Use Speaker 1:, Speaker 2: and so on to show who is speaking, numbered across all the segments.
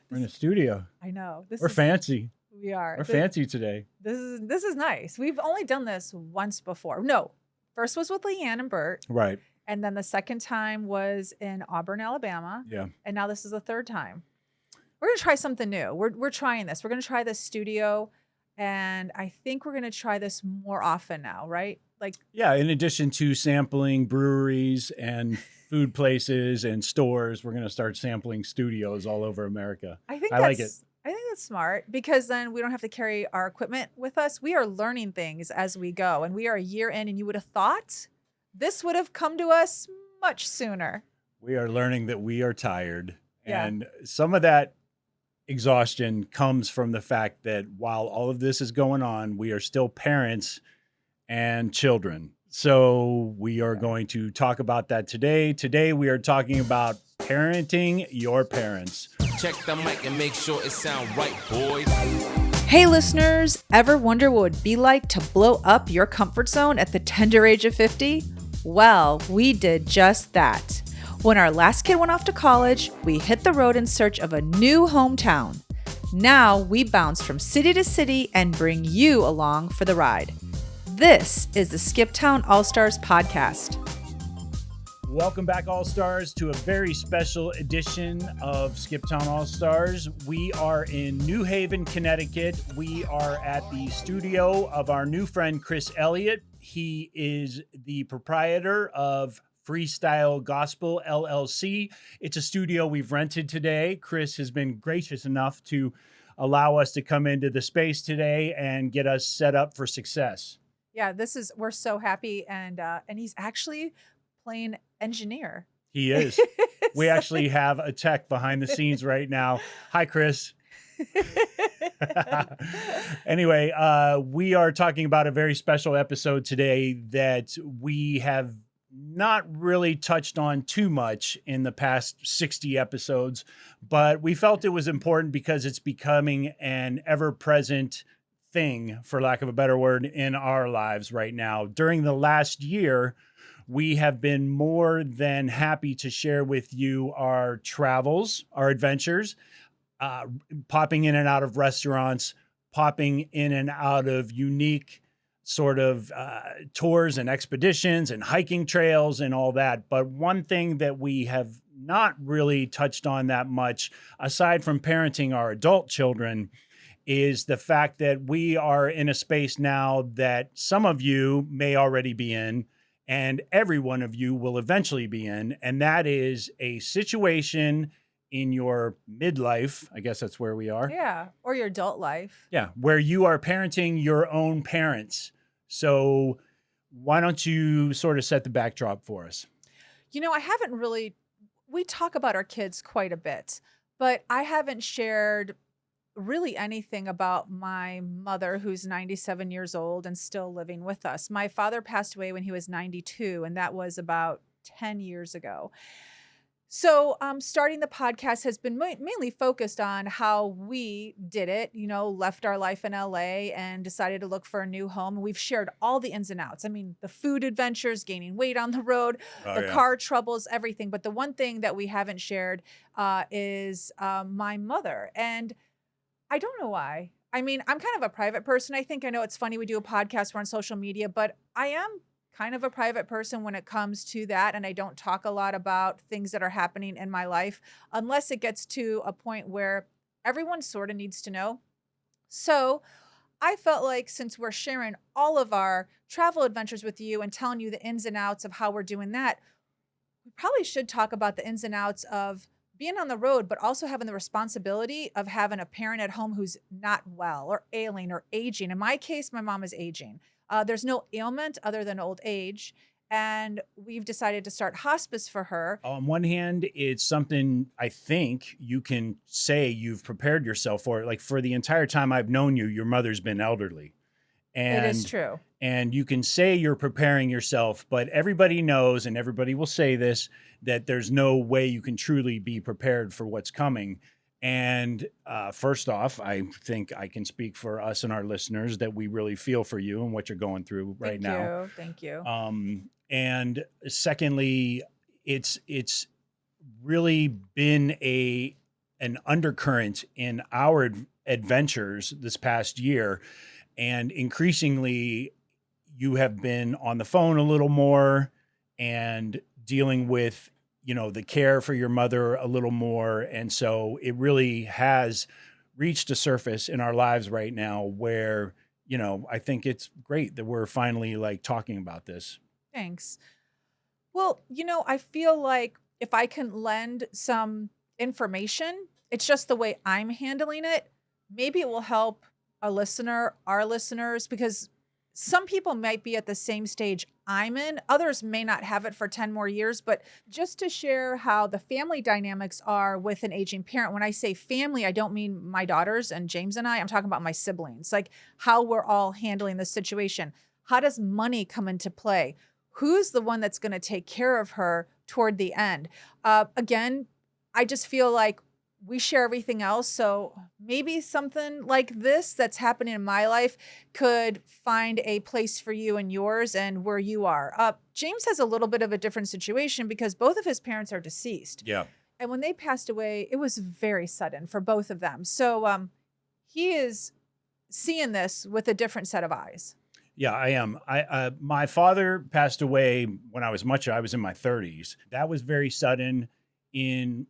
Speaker 1: We're in a studio.
Speaker 2: I know.
Speaker 1: We're fancy.
Speaker 2: We are.
Speaker 1: We're fancy today.
Speaker 2: This is nice. We've only done this once before. No, first was with Leanne and Bert.
Speaker 1: Right.
Speaker 2: And then the second time was in Auburn, Alabama.
Speaker 1: Yeah.
Speaker 2: And now this is the third time. We're going to try something new. We're trying this. We're going to try this studio. And I think we're going to try this more often now, right?
Speaker 1: Yeah, in addition to sampling breweries and food places and stores, we're going to start sampling studios all over America.
Speaker 2: I think
Speaker 1: like it.
Speaker 2: I think that's smart because then we don't have to carry our equipment with us. We are learning things as we go, and we are a year in, and you would have thought this would have come to us much sooner.
Speaker 1: We are learning that we are tired.
Speaker 2: Yeah.
Speaker 1: And some of that exhaustion comes from the fact that while all of this is going on, we are still parents and children. So we are going to talk about that today. Today we are talking about parenting your parents.
Speaker 3: Check the mic and make sure it sound right, boys.
Speaker 2: Hey listeners, ever wonder what it would be like to blow up your comfort zone at the tender age of 50? Well, we did just that. When our last kid went off to college, we hit the road in search of a new hometown. Now we bounce from city to city and bring you along for the ride. This is the Skiptown All-Stars podcast.
Speaker 1: Welcome back, All-Stars, to a very special edition of Skiptown All-Stars. We are in New Haven, Connecticut. We are at the studio of our new friend, Chris Elliott. He is the proprietor of FriiStyle Gahspol, LLC. It's a studio we've rented today. Chris has been gracious enough to allow us to come into the space today and get us set up for success.
Speaker 2: Yeah, we're so happy. And he's actually playing engineer.
Speaker 1: He is. We actually have a tech behind the scenes right now. Hi, Chris. Anyway, we are talking about a very special episode today that we have not really touched on too much in the past 60 episodes, but we felt it was important because it's becoming an ever-present thing, for lack of a better word, in our lives right now. During the last year, we have been more than happy to share with you our travels, our adventures, popping in and out of restaurants, popping in and out of unique sort of tours and expeditions and hiking trails and all that. But one thing that we have not really touched on that much, aside from parenting our adult children, is the fact that we are in a space now that some of you may already be in, and every one of you will eventually be in, and that is a situation in your midlife. I guess that's where we are.
Speaker 2: Yeah, or your adult life.
Speaker 1: Yeah, where you are parenting your own parents. So why don't you sort of set the backdrop for us?
Speaker 2: You know, we talk about our kids quite a bit, but I haven't shared really anything about my mother, who's 97 years old and still living with us. My father passed away when he was 92, and that was about 10 years ago. So starting the podcast has been mainly focused on how we did it, left our life in LA and decided to look for a new home. We've shared all the ins and outs. I mean, the food adventures, gaining weight on the road, car troubles, everything. But the one thing that we haven't shared is my mother. And I don't know why. I mean, I'm kind of a private person. I know it's funny we do a podcast, we're on social media, but I am kind of a private person when it comes to that. And I don't talk a lot about things that are happening in my life unless it gets to a point where everyone sort of needs to know. So I felt like since we're sharing all of our travel adventures with you and telling you the ins and outs of how we're doing that, we probably should talk about the ins and outs of being on the road, but also having the responsibility of having a parent at home who's not well or ailing or aging. In my case, my mom is aging. There's no ailment other than old age. And we've decided to start hospice for her.
Speaker 1: On one hand, it's something I think you can say you've prepared yourself for. Like for the entire time I've known you, your mother's been elderly. And
Speaker 2: it is true.
Speaker 1: And you can say you're preparing yourself, but everybody knows, and everybody will say this, that there's no way you can truly be prepared for what's coming. And first off, I think I can speak for us and our listeners that we really feel for you and what you're going through right now.
Speaker 2: Thank you.
Speaker 1: And secondly, it's really been a an undercurrent in our adventures this past year. And increasingly, you have been on the phone a little more and dealing with, the care for your mother a little more. And so it really has reached a surface in our lives right now where, I think it's great that we're finally like talking about this.
Speaker 2: Thanks. Well, I feel like if I can lend some information, it's just the way I'm handling it. Maybe it will help our listeners, because some people might be at the same stage I'm in. Others may not have it for 10 more years, but just to share how the family dynamics are with an aging parent. When I say family, I don't mean my daughters and James and I'm talking about my siblings, like how we're all handling this situation. How does money come into play? Who's the one that's going to take care of her toward the end? Again, I just feel like we share everything else. So maybe something like this that's happening in my life could find a place for you and yours and where you are. James has a little bit of a different situation because both of his parents are deceased.
Speaker 1: Yeah.
Speaker 2: And when they passed away, it was very sudden for both of them. So he is seeing this with a different set of eyes.
Speaker 1: Yeah, I am. My father passed away when I was in my 30s. That was very sudden. In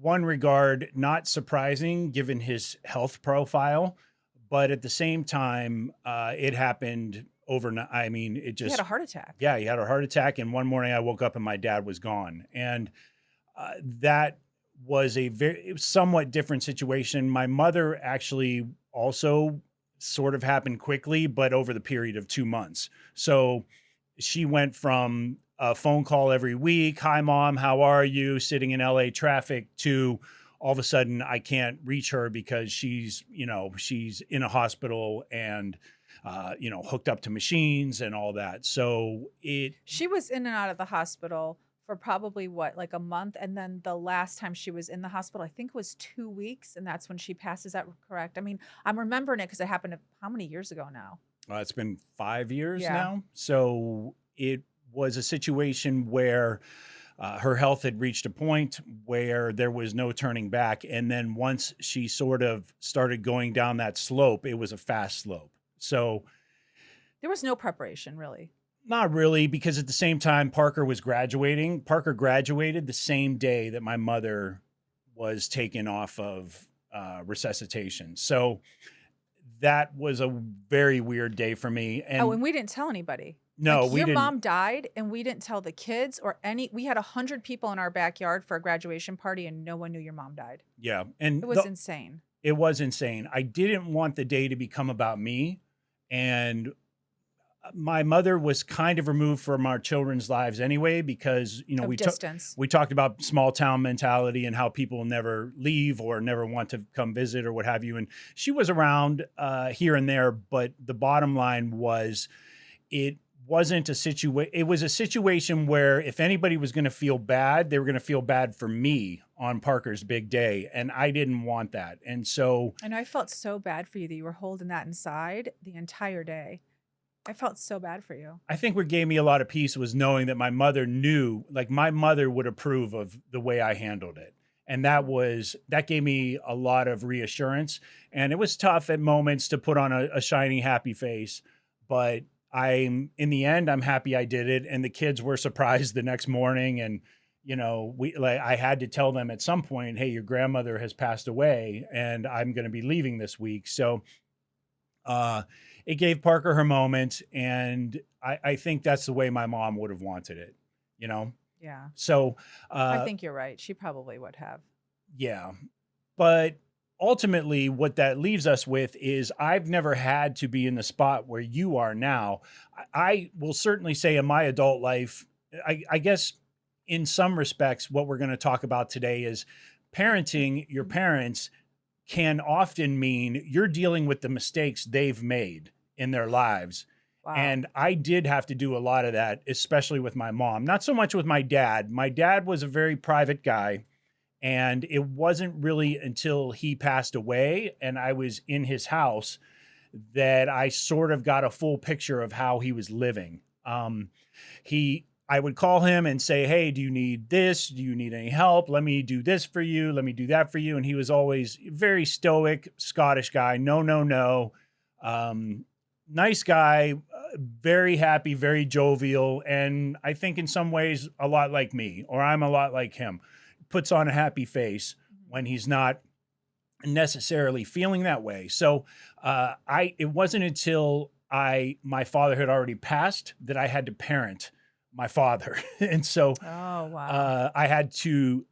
Speaker 1: one regard, not surprising given his health profile, but at the same time, it happened overnight. I mean,
Speaker 2: He had a heart attack.
Speaker 1: Yeah, he had a heart attack, and one morning I woke up and my dad was gone, and that was a somewhat different situation. My mother actually also sort of happened quickly, but over the period of 2 months. So she went from a phone call every week, "Hi, Mom, how are you?" sitting in LA traffic, to all of a sudden I can't reach her because she's in a hospital and, hooked up to machines and all that. So
Speaker 2: she was in and out of the hospital for probably like a month. And then the last time she was in the hospital, I think was 2 weeks. And that's when she passed. Is that correct? I mean, I'm remembering it because it happened how many years ago now?
Speaker 1: It's been 5 years
Speaker 2: Yeah.
Speaker 1: now. So it was a situation where her health had reached a point where there was no turning back. And then once she sort of started going down that slope, it was a fast slope. So
Speaker 2: there was no preparation, really.
Speaker 1: Not really, because at the same time, Parker was graduating. Parker graduated the same day that my mother was taken off of resuscitation. So that was a very weird day for me. And
Speaker 2: we didn't tell anybody.
Speaker 1: No, we
Speaker 2: didn't. Your
Speaker 1: didn't.
Speaker 2: mom died, and we didn't tell the kids or any. We had 100 people in our backyard for a graduation party, and no one knew your mom died.
Speaker 1: Yeah, and
Speaker 2: it was insane.
Speaker 1: It was insane. I didn't want the day to become about me, and my mother was kind of removed from our children's lives anyway, because we talked about small town mentality and how people never leave or never want to come visit or what have you. And she was around here and there, but the bottom line was it wasn't a situation. It was a situation where if anybody was going to feel bad, they were going to feel bad for me on Parker's big day. And I didn't want that. And so
Speaker 2: I felt so bad for you that you were holding that inside the entire day. I felt so bad for you.
Speaker 1: I think what gave me a lot of peace was knowing that my mother knew, like my mother would approve of the way I handled it. And that gave me a lot of reassurance. And it was tough at moments to put on a shiny, happy face. But in the end, I'm happy I did it. And the kids were surprised the next morning. And, I had to tell them at some point, "Hey, your grandmother has passed away and I'm going to be leaving this week." So, it gave Parker her moment, and I think that's the way my mom would have wanted it,
Speaker 2: Yeah.
Speaker 1: So
Speaker 2: I think you're right. She probably would have.
Speaker 1: Yeah. But ultimately, what that leaves us with is I've never had to be in the spot where you are now. I will certainly say in my adult life, I guess in some respects, what we're going to talk about today is parenting your parents can often mean you're dealing with the mistakes they've made in their lives.
Speaker 2: Wow.
Speaker 1: And I did have to do a lot of that, especially with my mom, not so much with my dad. My dad was a very private guy, and it wasn't really until he passed away and I was in his house that I sort of got a full picture of how he was living. I would call him and say, hey, do you need this? Do you need any help? Let me do this for you. Let me do that for you. And he was always very stoic, Scottish guy. No, no, no. Nice guy, very happy, very jovial. And I think in some ways a lot like me, or I'm a lot like him. Puts on a happy face when he's not necessarily feeling that way. So it wasn't until my father had already passed that I had to parent my father. And so
Speaker 2: Oh, wow.
Speaker 1: I had to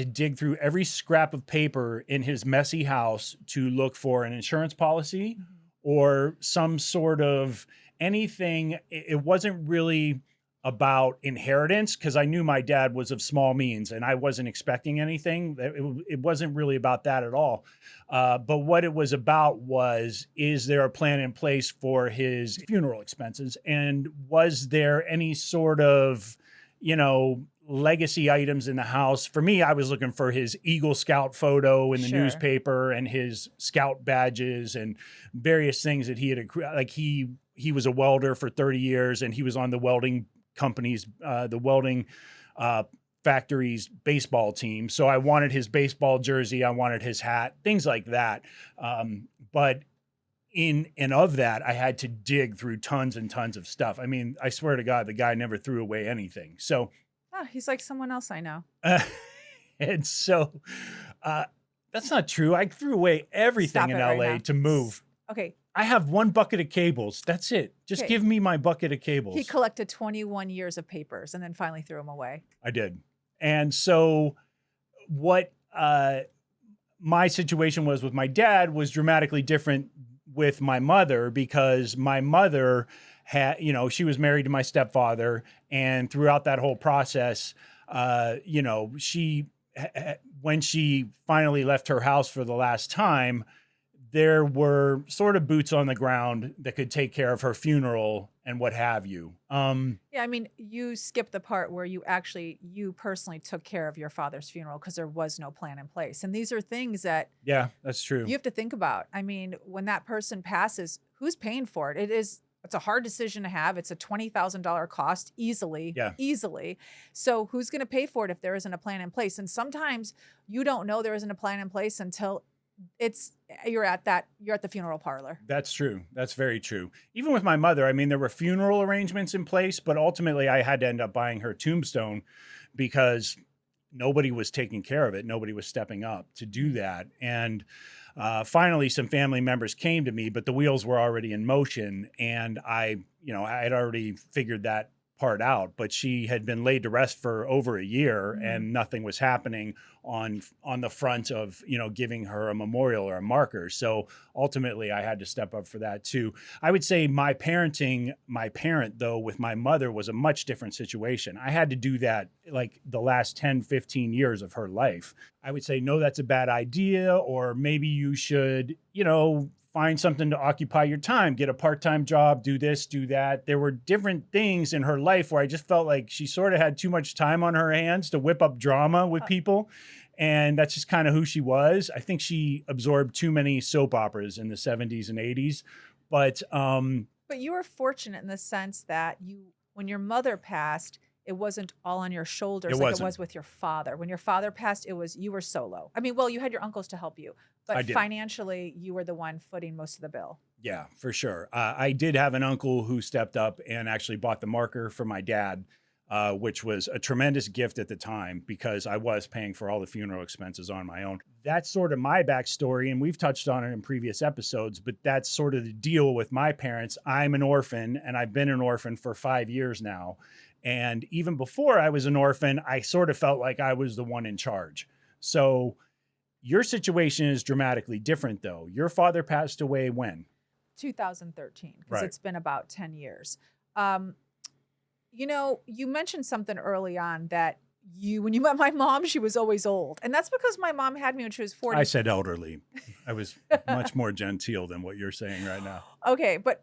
Speaker 1: dig through every scrap of paper in his messy house to look for an insurance policy or some sort of anything. It wasn't really about inheritance because I knew my dad was of small means and I wasn't expecting anything. It wasn't really about that at all. But what it was about was, is there a plan in place for his funeral expenses? And was there any sort of, legacy items in the house? For me, I was looking for his Eagle Scout photo in the
Speaker 2: Sure.
Speaker 1: newspaper and his Scout badges and various things that he had, like he was a welder for 30 years and he was on the welding company's, the welding factory's baseball team. So I wanted his baseball jersey. I wanted his hat, things like that. But in and of that, I had to dig through tons and tons of stuff. I mean, I swear to God, the guy never threw away anything. So,
Speaker 2: He's like someone else I know.
Speaker 1: and so that's not true. I threw away everything
Speaker 2: Stop
Speaker 1: in
Speaker 2: it right
Speaker 1: LA
Speaker 2: now.
Speaker 1: to move.
Speaker 2: Okay.
Speaker 1: I have one bucket of cables. That's it. Just
Speaker 2: Okay.
Speaker 1: give me my bucket of cables.
Speaker 2: He collected 21 years of papers and then finally threw them away.
Speaker 1: I did. And so what my situation was with my dad was dramatically different with my mother because my mother had, she was married to my stepfather. And throughout that whole process, she, when she finally left her house for the last time, there were sort of boots on the ground that could take care of her funeral and what have you.
Speaker 2: Yeah, I mean, you skipped the part where you personally took care of your father's funeral because there was no plan in place. And these are things that
Speaker 1: Yeah, that's true.
Speaker 2: you have to think about. I mean, when that person passes, who's paying for it? It's a hard decision to have. It's a $20,000 cost easily. So who's going to pay for it if there isn't a plan in place? And sometimes you don't know there isn't a plan in place until you're at the funeral parlor.
Speaker 1: That's true. That's very true. Even with my mother, I mean, there were funeral arrangements in place, but ultimately I had to end up buying her tombstone because nobody was taking care of it. Nobody was stepping up to do that. And finally, some family members came to me, but the wheels were already in motion. And I had already figured that part out, but she had been laid to rest for over a year and nothing was happening on the front of, giving her a memorial or a marker. So ultimately I had to step up for that too. I would say my parent though, with my mother was a much different situation. I had to do that like the last 10, 15 years of her life. I would say, no, that's a bad idea. Or maybe you should, find something to occupy your time, get a part-time job, do this, do that. There were different things in her life where I just felt like she sort of had too much time on her hands to whip up drama with people. And that's just kind of who she was. I think she absorbed too many soap operas in the 70s and 80s. But
Speaker 2: you were fortunate in the sense that when your mother passed, it wasn't all on your shoulders like it was with your father. When your father passed, you were solo. I mean, well, you had your uncles to help you, but financially, you were the one footing most of the bill.
Speaker 1: Yeah, for sure. I did have an uncle who stepped up and actually bought the marker for my dad, which was a tremendous gift at the time because I was paying for all the funeral expenses on my own. That's sort of my backstory, and we've touched on it in previous episodes, but that's sort of the deal with my parents. I'm an orphan, and I've been an orphan for 5 years now. And even before I was an orphan, I sort of felt like I was the one in charge. So your situation is dramatically different, though. Your father passed away when?
Speaker 2: 2013, because
Speaker 1: Right.
Speaker 2: It's been about 10 years. You mentioned something early on that when you met my mom, she was always old. And that's because my mom had me when she was 40.
Speaker 1: I said elderly. I was much more genteel than what you're saying right now.
Speaker 2: Okay, but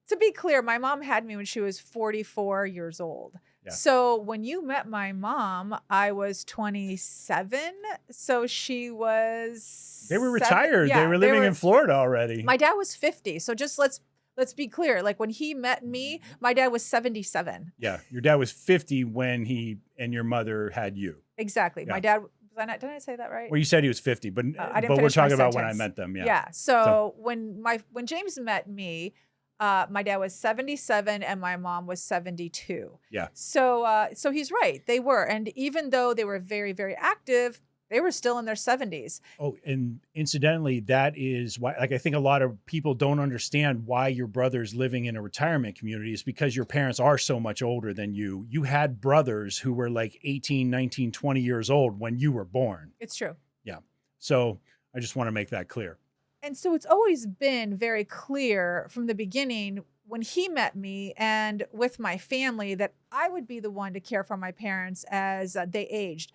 Speaker 2: to be clear, my mom had me when she was 44 years old.
Speaker 1: Yeah.
Speaker 2: So when you met my mom, I was 27. So she was...
Speaker 1: They were retired.
Speaker 2: Yeah,
Speaker 1: they were living in Florida already.
Speaker 2: My dad was 50. So just let's let's be clear. Like when he met me, my dad was 77.
Speaker 1: Yeah. Your dad was 50 when he and your mother had you.
Speaker 2: Exactly.
Speaker 1: Yeah.
Speaker 2: My dad, did I say that right?
Speaker 1: Well, you said he was 50, but
Speaker 2: I didn't
Speaker 1: we're
Speaker 2: finish my
Speaker 1: talking about when I
Speaker 2: sentence.
Speaker 1: met them. Yeah.
Speaker 2: Yeah. So when James met me, my dad was 77 and my mom was 72.
Speaker 1: Yeah.
Speaker 2: So he's right. They were. And even though they were very, very active, they were still in their 70s.
Speaker 1: Oh, and incidentally, that is why, like, I think a lot of people don't understand why your brother's living in a retirement community is because your parents are so much older than you. You had brothers who were like 18, 19, 20 years old when you were born.
Speaker 2: It's true.
Speaker 1: Yeah. So I just want to make that clear.
Speaker 2: And so it's always been very clear from the beginning when he met me and with my family that I would be the one to care for my parents as they aged.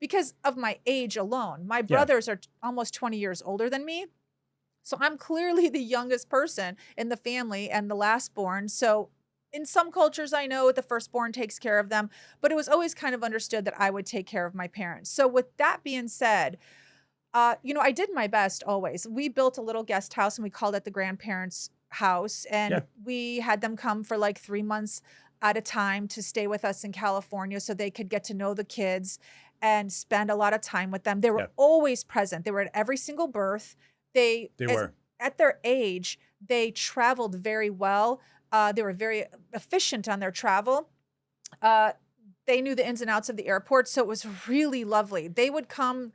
Speaker 2: Because of my age alone. My brothers are almost 20 years older than me. So I'm clearly the youngest person in the family and the last born. So in some cultures, I know the firstborn takes care of them, but it was always kind of understood that I would take care of my parents. So with that being said, I did my best always. We built a little guest house and we called it the grandparents' house. And we had them come for like 3 months at a time to stay with us in California so they could get to know the kids and spend a lot of time with them. They were always present. They were at every single birth. They were. At their age, they traveled very well. They were very efficient on their travel. They knew the ins and outs of the airport, so it was really lovely. They would come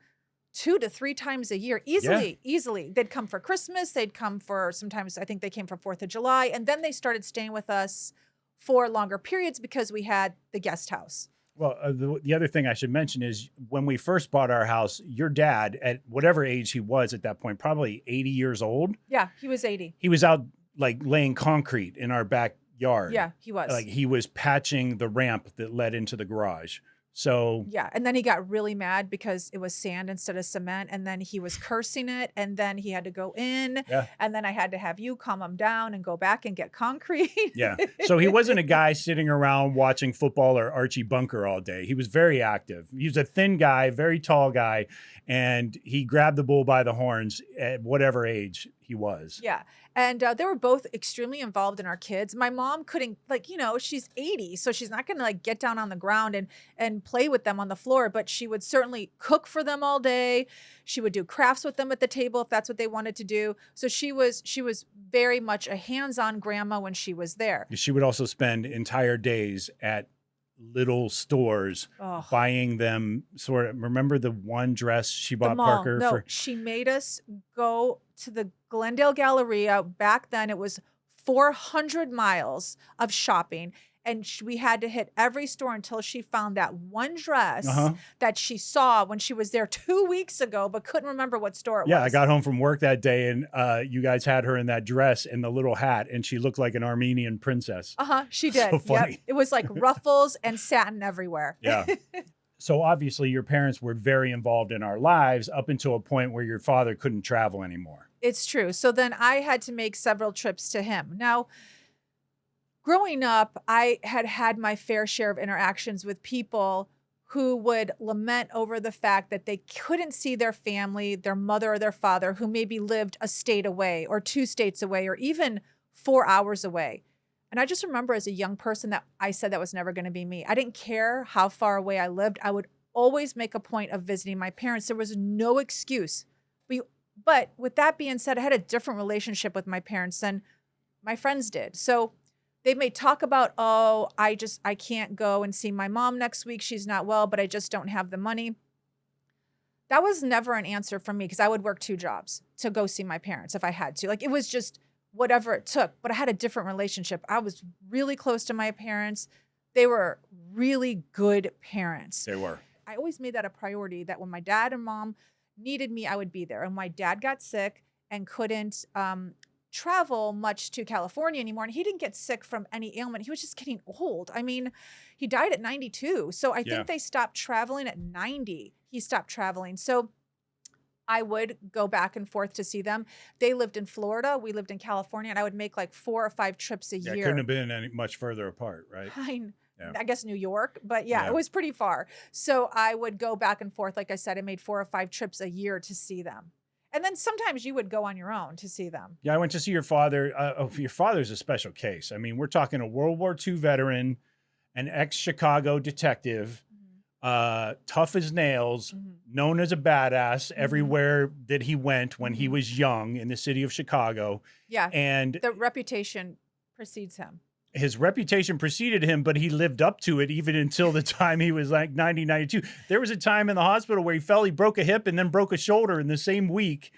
Speaker 2: 2 to 3 times a year, easily. They'd come for Christmas. They'd come for, sometimes I think they came for 4th of July. And then they started staying with us for longer periods because we had the guest house.
Speaker 1: Well, the other thing I should mention is when we first bought our house, your dad, at whatever age he was at that point, probably 80 years old.
Speaker 2: Yeah, he was 80.
Speaker 1: He was out like laying concrete in our backyard.
Speaker 2: Yeah, he was.
Speaker 1: Like he was patching the ramp that led into the garage. So
Speaker 2: yeah, and then he got really mad because it was sand instead of cement, and then he was cursing it, and then he had to go in, and then I had to have you calm him down and go back and get concrete.
Speaker 1: Yeah, so he wasn't a guy sitting around watching football or Archie Bunker all day. He was very active. He was a thin guy, very tall guy, and he grabbed the bull by the horns at whatever age he was.
Speaker 2: Yeah. And they were both extremely involved in our kids. My mom couldn't, she's 80, so she's not going to get down on the ground and play with them on the floor, but she would certainly cook for them all day. She would do crafts with them at the table if that's what they wanted to do. So she was very much a hands-on grandma when she was there.
Speaker 1: She would also spend entire days at little stores buying them remember the one dress she bought Parker?
Speaker 2: No, she made us go to the Glendale Galleria. Back then it was 400 miles of shopping. And we had to hit every store until she found that one dress that she saw when she was there 2 weeks ago, but couldn't remember what store it was.
Speaker 1: Yeah, I got home from work that day and you guys had her in that dress and the little hat and she looked like an Armenian princess.
Speaker 2: She did.
Speaker 1: So funny.
Speaker 2: Yep. It was like ruffles and satin everywhere.
Speaker 1: Yeah. So obviously your parents were very involved in our lives up until a point where your father couldn't travel anymore.
Speaker 2: It's true. So then I had to make several trips to him. Now, growing up, I had my fair share of interactions with people who would lament over the fact that they couldn't see their family, their mother or their father, who maybe lived a state away or 2 states away or even 4 hours away. And I just remember as a young person that I said that was never going to be me. I didn't care how far away I lived. I would always make a point of visiting my parents. There was no excuse. But with that being said, I had a different relationship with my parents than my friends did. So they may talk about, I can't go and see my mom next week. She's not well, but I just don't have the money. That was never an answer for me because I would work 2 jobs to go see my parents if I had to. It was just whatever it took, but I had a different relationship. I was really close to my parents. They were really good parents.
Speaker 1: They were.
Speaker 2: I always made that a priority that when my dad and mom needed me, I would be there. And my dad got sick and couldn't travel much to California anymore. And he didn't get sick from any ailment. He was just getting old. I mean, he died at 92. So I think they stopped traveling at 90. He stopped traveling. So I would go back and forth to see them. They lived in Florida. We lived in California. And I would make 4 or 5 trips a year.
Speaker 1: Couldn't have been any much further apart, right?
Speaker 2: I guess New York, but it was pretty far. So I would go back and forth. Like I said, I made 4 or 5 trips a year to see them. And then sometimes you would go on your own to see them.
Speaker 1: Yeah, I went to see your father. Your father's a special case. I mean, we're talking a World War II veteran, an ex-Chicago detective, tough as nails, known as a badass everywhere that he went when he was young in the city of Chicago.
Speaker 2: Yeah.
Speaker 1: And
Speaker 2: the reputation precedes him.
Speaker 1: his reputation preceded him, but he lived up to it even until the time he was like 90, 92. There was a time in the hospital where he fell, he broke a hip and then broke a shoulder in the same week.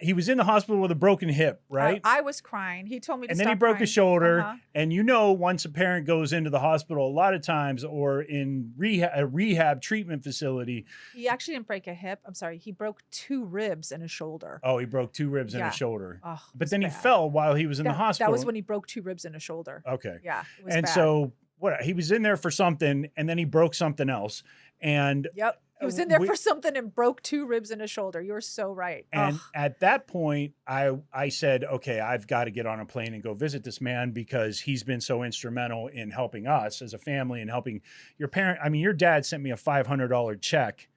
Speaker 1: He was in the hospital with a broken hip, right?
Speaker 2: I was crying. He told me to
Speaker 1: and
Speaker 2: stop
Speaker 1: then he broke
Speaker 2: crying.
Speaker 1: his shoulder. And you know, once a parent goes into the hospital, a lot of times, or in a rehab treatment facility.
Speaker 2: He actually didn't break a hip. I'm sorry. He broke 2 ribs and a shoulder.
Speaker 1: Oh, he broke 2 ribs and a shoulder.
Speaker 2: Oh,
Speaker 1: but then he fell while he was in the hospital.
Speaker 2: That was when he broke 2 ribs and a shoulder.
Speaker 1: Okay.
Speaker 2: Yeah. It was
Speaker 1: and
Speaker 2: bad.
Speaker 1: so he was in there for something and then he broke something else. And
Speaker 2: yep. He was in there for something and broke 2 ribs and a shoulder. You're so right.
Speaker 1: And at that point, I said, okay, I've got to get on a plane and go visit this man because he's been so instrumental in helping us as a family and helping your parent. I mean, your dad sent me a $500 check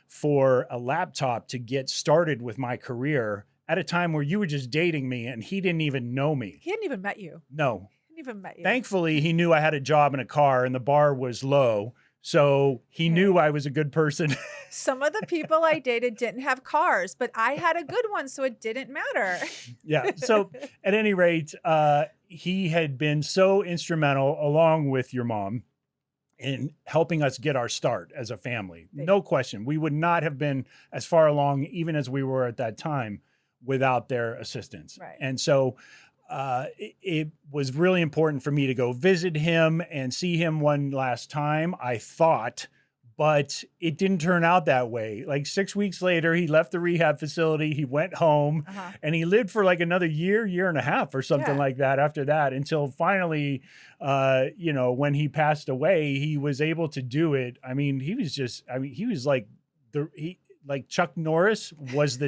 Speaker 1: for a laptop to get started with my career at a time where you were just dating me and he didn't even know me.
Speaker 2: He hadn't even met you.
Speaker 1: No.
Speaker 2: He hadn't even met you.
Speaker 1: Thankfully, he knew I had a job and a car and the bar was low. So he knew I was a good person.
Speaker 2: Some of the people I dated didn't have cars, but I had a good one, so it didn't matter.
Speaker 1: Yeah. So at any rate, he had been so instrumental, along with your mom, in helping us get our start as a family. No question. We would not have been as far along, even as we were at that time, without their assistance.
Speaker 2: Right.
Speaker 1: And so it was really important for me to go visit him and see him one last time, I thought, but it didn't turn out that way. Like 6 weeks later, he left the rehab facility, he went home, and he lived for like another year and a half or something like that after that, until finally, when he passed away, he was able to do it. I mean, he was like like Chuck Norris was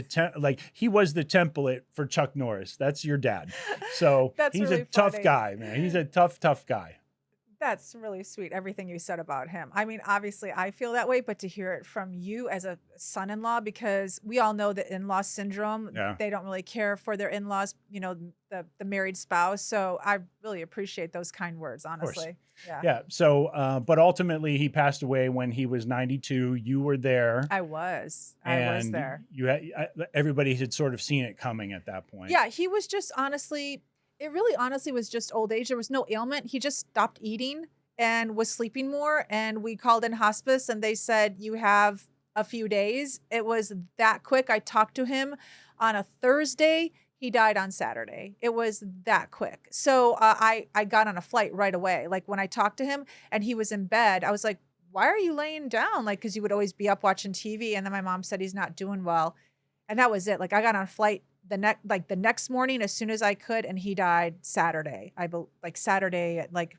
Speaker 1: he was the template for Chuck Norris. That's your dad. So he's
Speaker 2: really
Speaker 1: a tough
Speaker 2: funny.
Speaker 1: guy, man. He's a tough guy.
Speaker 2: That's really sweet, everything you said about him. I mean, obviously I feel that way, but to hear it from you as a son-in-law, because we all know the in-law syndrome, they don't really care for their in-laws, the married spouse. So I really appreciate those kind words, honestly.
Speaker 1: Yeah. So, but ultimately he passed away when he was 92. You were there.
Speaker 2: I was there.
Speaker 1: You had, everybody had sort of seen it coming at that point.
Speaker 2: Yeah. He was just it really honestly was just old age. There was no ailment. He just stopped eating and was sleeping more. And we called in hospice and they said, you have a few days. It was that quick. I talked to him on a Thursday. He died on Saturday. It was that quick. So I got on a flight right away. Like when I talked to him and he was in bed, I was like, why are you laying down? Like, cause he would always be up watching TV. And then my mom said he's not doing well. And that was it. Like I got on a flight the next morning as soon as I could, and he died Saturday. Saturday at like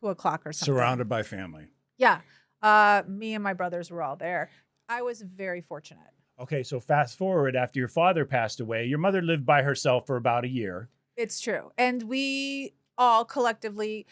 Speaker 2: 2:00 or something.
Speaker 1: Surrounded by family.
Speaker 2: Yeah. Me and my brothers were all there. I was very fortunate.
Speaker 1: Okay, so fast forward, after your father passed away, your mother lived by herself for about a year.
Speaker 2: It's true. And we all collectively,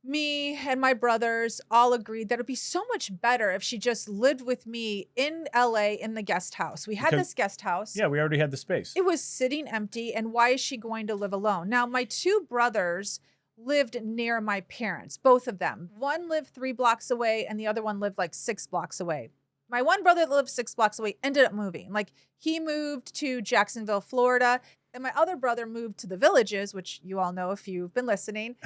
Speaker 2: me and my brothers, all agreed that it'd be so much better if she just lived with me in LA in the guest house. We had this guest house.
Speaker 1: Yeah, we already had the space.
Speaker 2: It was sitting empty. And why is she going to live alone? Now, my 2 brothers lived near my parents, both of them. One lived 3 blocks away and the other one lived like 6 blocks away. My one brother that lived 6 blocks away ended up moving. Like he moved to Jacksonville, Florida. And my other brother moved to the Villages, which you all know if you've been listening.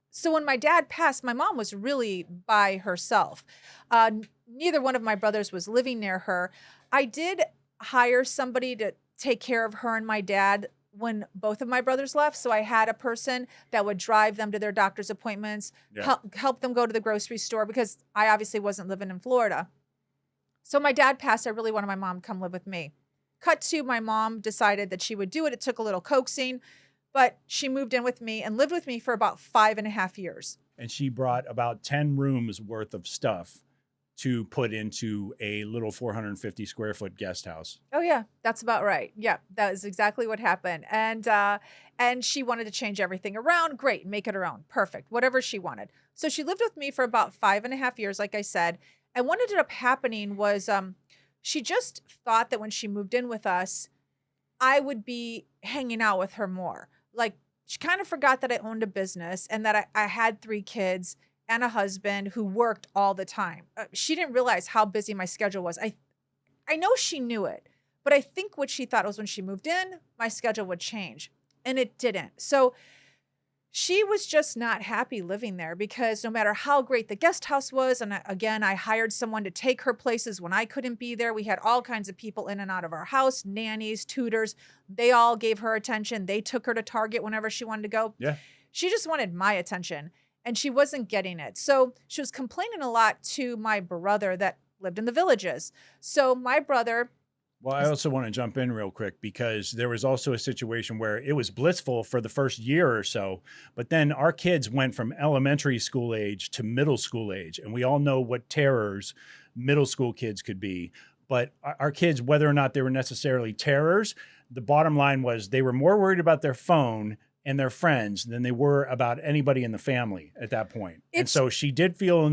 Speaker 2: So when my dad passed, my mom was really by herself. Neither one of my brothers was living near her. I did hire somebody to take care of her and my dad when both of my brothers left. So I had a person that would drive them to their doctor's appointments, help them go to the grocery store, because I obviously wasn't living in Florida. So my dad passed. I really wanted my mom to come live with me. Cut to, my mom decided that she would do it. It took a little coaxing, but she moved in with me and lived with me for about 5.5 years.
Speaker 1: And she brought about 10 rooms worth of stuff to put into a little 450 square foot guest house.
Speaker 2: Oh yeah, that's about right. Yeah, that is exactly what happened. And she wanted to change everything around. Great, make it her own. Perfect, whatever she wanted. So she lived with me for about 5.5 years, like I said. And what ended up happening was, she just thought that when she moved in with us, I would be hanging out with her more. Like, she kind of forgot that I owned a business and that I had 3 kids and a husband who worked all the time. She didn't realize how busy my schedule was. I know she knew it, but I think what she thought was when she moved in, my schedule would change, and it didn't. So she was just not happy living there because no matter how great the guest house was, and again, I hired someone to take her places when I couldn't be there. We had all kinds of people in and out of our house, nannies, tutors. They all gave her attention. They took her to Target whenever she wanted to go.
Speaker 1: Yeah.
Speaker 2: She just wanted my attention, and she wasn't getting it. So she was complaining a lot to my brother that lived in the Villages. So my brother...
Speaker 1: Well, I also want to jump in real quick because there was also a situation where it was blissful for the first year or so, but then our kids went from elementary school age to middle school age, and we all know what terrors middle school kids could be. But our kids, whether or not they were necessarily terrors, the bottom line was they were more worried about their phone and their friends than they were about anybody in the family at that point. And so she did feel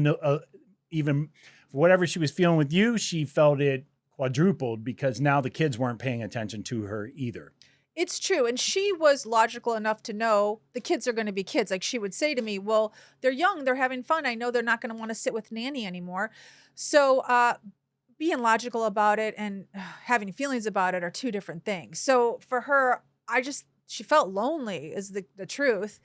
Speaker 1: even for whatever she was feeling with you, she felt it quadrupled because now the kids weren't paying attention to her either.
Speaker 2: It's true. And she was logical enough to know the kids are going to be kids. Like, she would say to me, well, they're young, they're having fun. I know they're not going to want to sit with Nanny anymore. So being logical about it and having feelings about it are 2 different things. So for her, she felt lonely is the truth.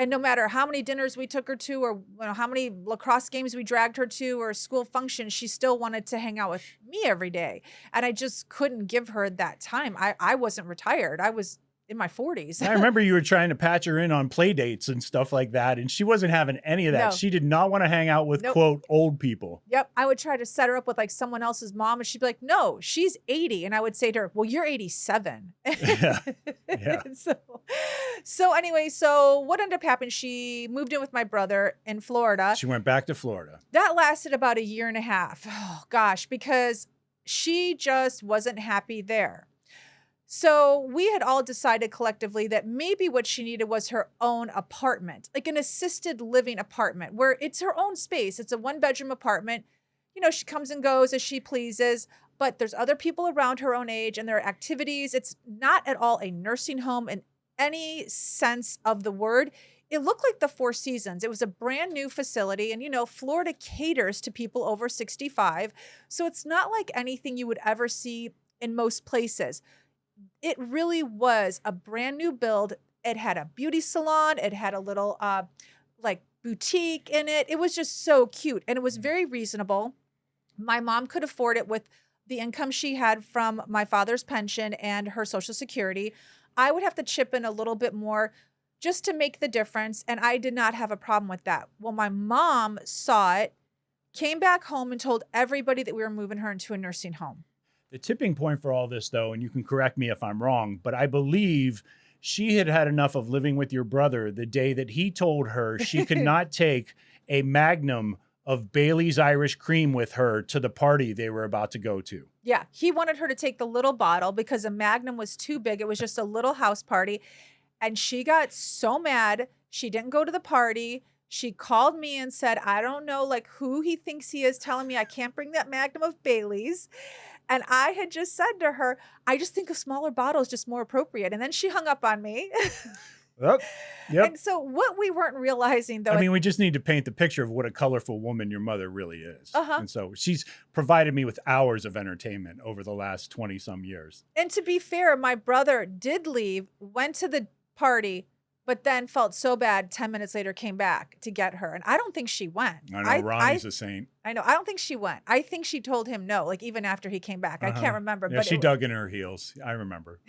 Speaker 2: And no matter how many dinners we took her to, or how many lacrosse games we dragged her to, or school functions, she still wanted to hang out with me every day. And I just couldn't give her that time. I wasn't retired. I was in my 40s.
Speaker 1: I remember you were trying to patch her in on play dates and stuff like that, and she wasn't having any of that.
Speaker 2: No.
Speaker 1: She did not want to hang out with, quote, old people.
Speaker 2: Yep. I would try to set her up with like someone else's mom, and she'd be like, no, she's 80. And I would say to her, well, you're 87.
Speaker 1: Yeah. Yeah.
Speaker 2: So anyway, so what ended up happening, she moved in with my brother in Florida.
Speaker 1: She went back to Florida.
Speaker 2: That lasted about 1.5 years. Oh, gosh, because she just wasn't happy there. So we had all decided collectively that maybe what she needed was her own apartment, like an assisted living apartment where it's her own space. It's a 1-bedroom apartment. You know, she comes and goes as she pleases, but there's other people around her own age and there are activities. It's not at all a nursing home in any sense of the word. It looked like the Four Seasons. It was a brand new facility, and, you know, Florida caters to people over 65. So it's not like anything you would ever see in most places. It really was a brand new build. It had a beauty salon. It had a little like boutique in it. It was just so cute, and it was very reasonable. My mom could afford it with the income she had from my father's pension and her Social Security. I would have to chip in a little bit more just to make the difference, and I did not have a problem with that. Well, my mom saw it, came back home, and told everybody that we were moving her into a nursing home.
Speaker 1: The tipping point for all this, though, and you can correct me if I'm wrong, but I believe she had had enough of living with your brother the day that he told her she could not take a magnum of Bailey's Irish cream with her to the party they were about to go to.
Speaker 2: Yeah, he wanted her to take the little bottle because a magnum was too big. It was just a little house party. And she got so mad. She didn't go to the party. She called me and said, I don't know, like, who he thinks he is telling me I can't bring that magnum of Bailey's. And I had just said to her, I just think a smaller bottle is just more appropriate. And then she hung up on me.
Speaker 1: Yep.
Speaker 2: And so what we weren't realizing, though.
Speaker 1: I mean, we just need to paint the picture of what a colorful woman your mother really is. And so she's provided me with hours of entertainment over the last 20 some years.
Speaker 2: And to be fair, my brother did leave, went to the party, but then felt so bad 10 minutes later came back to get her. And I don't think she went.
Speaker 1: I know, Ronnie's a saint.
Speaker 2: I know. I don't think she went. I think she told him no, like even after he came back. I can't remember.
Speaker 1: Yeah,
Speaker 2: but
Speaker 1: she dug in her heels. I remember.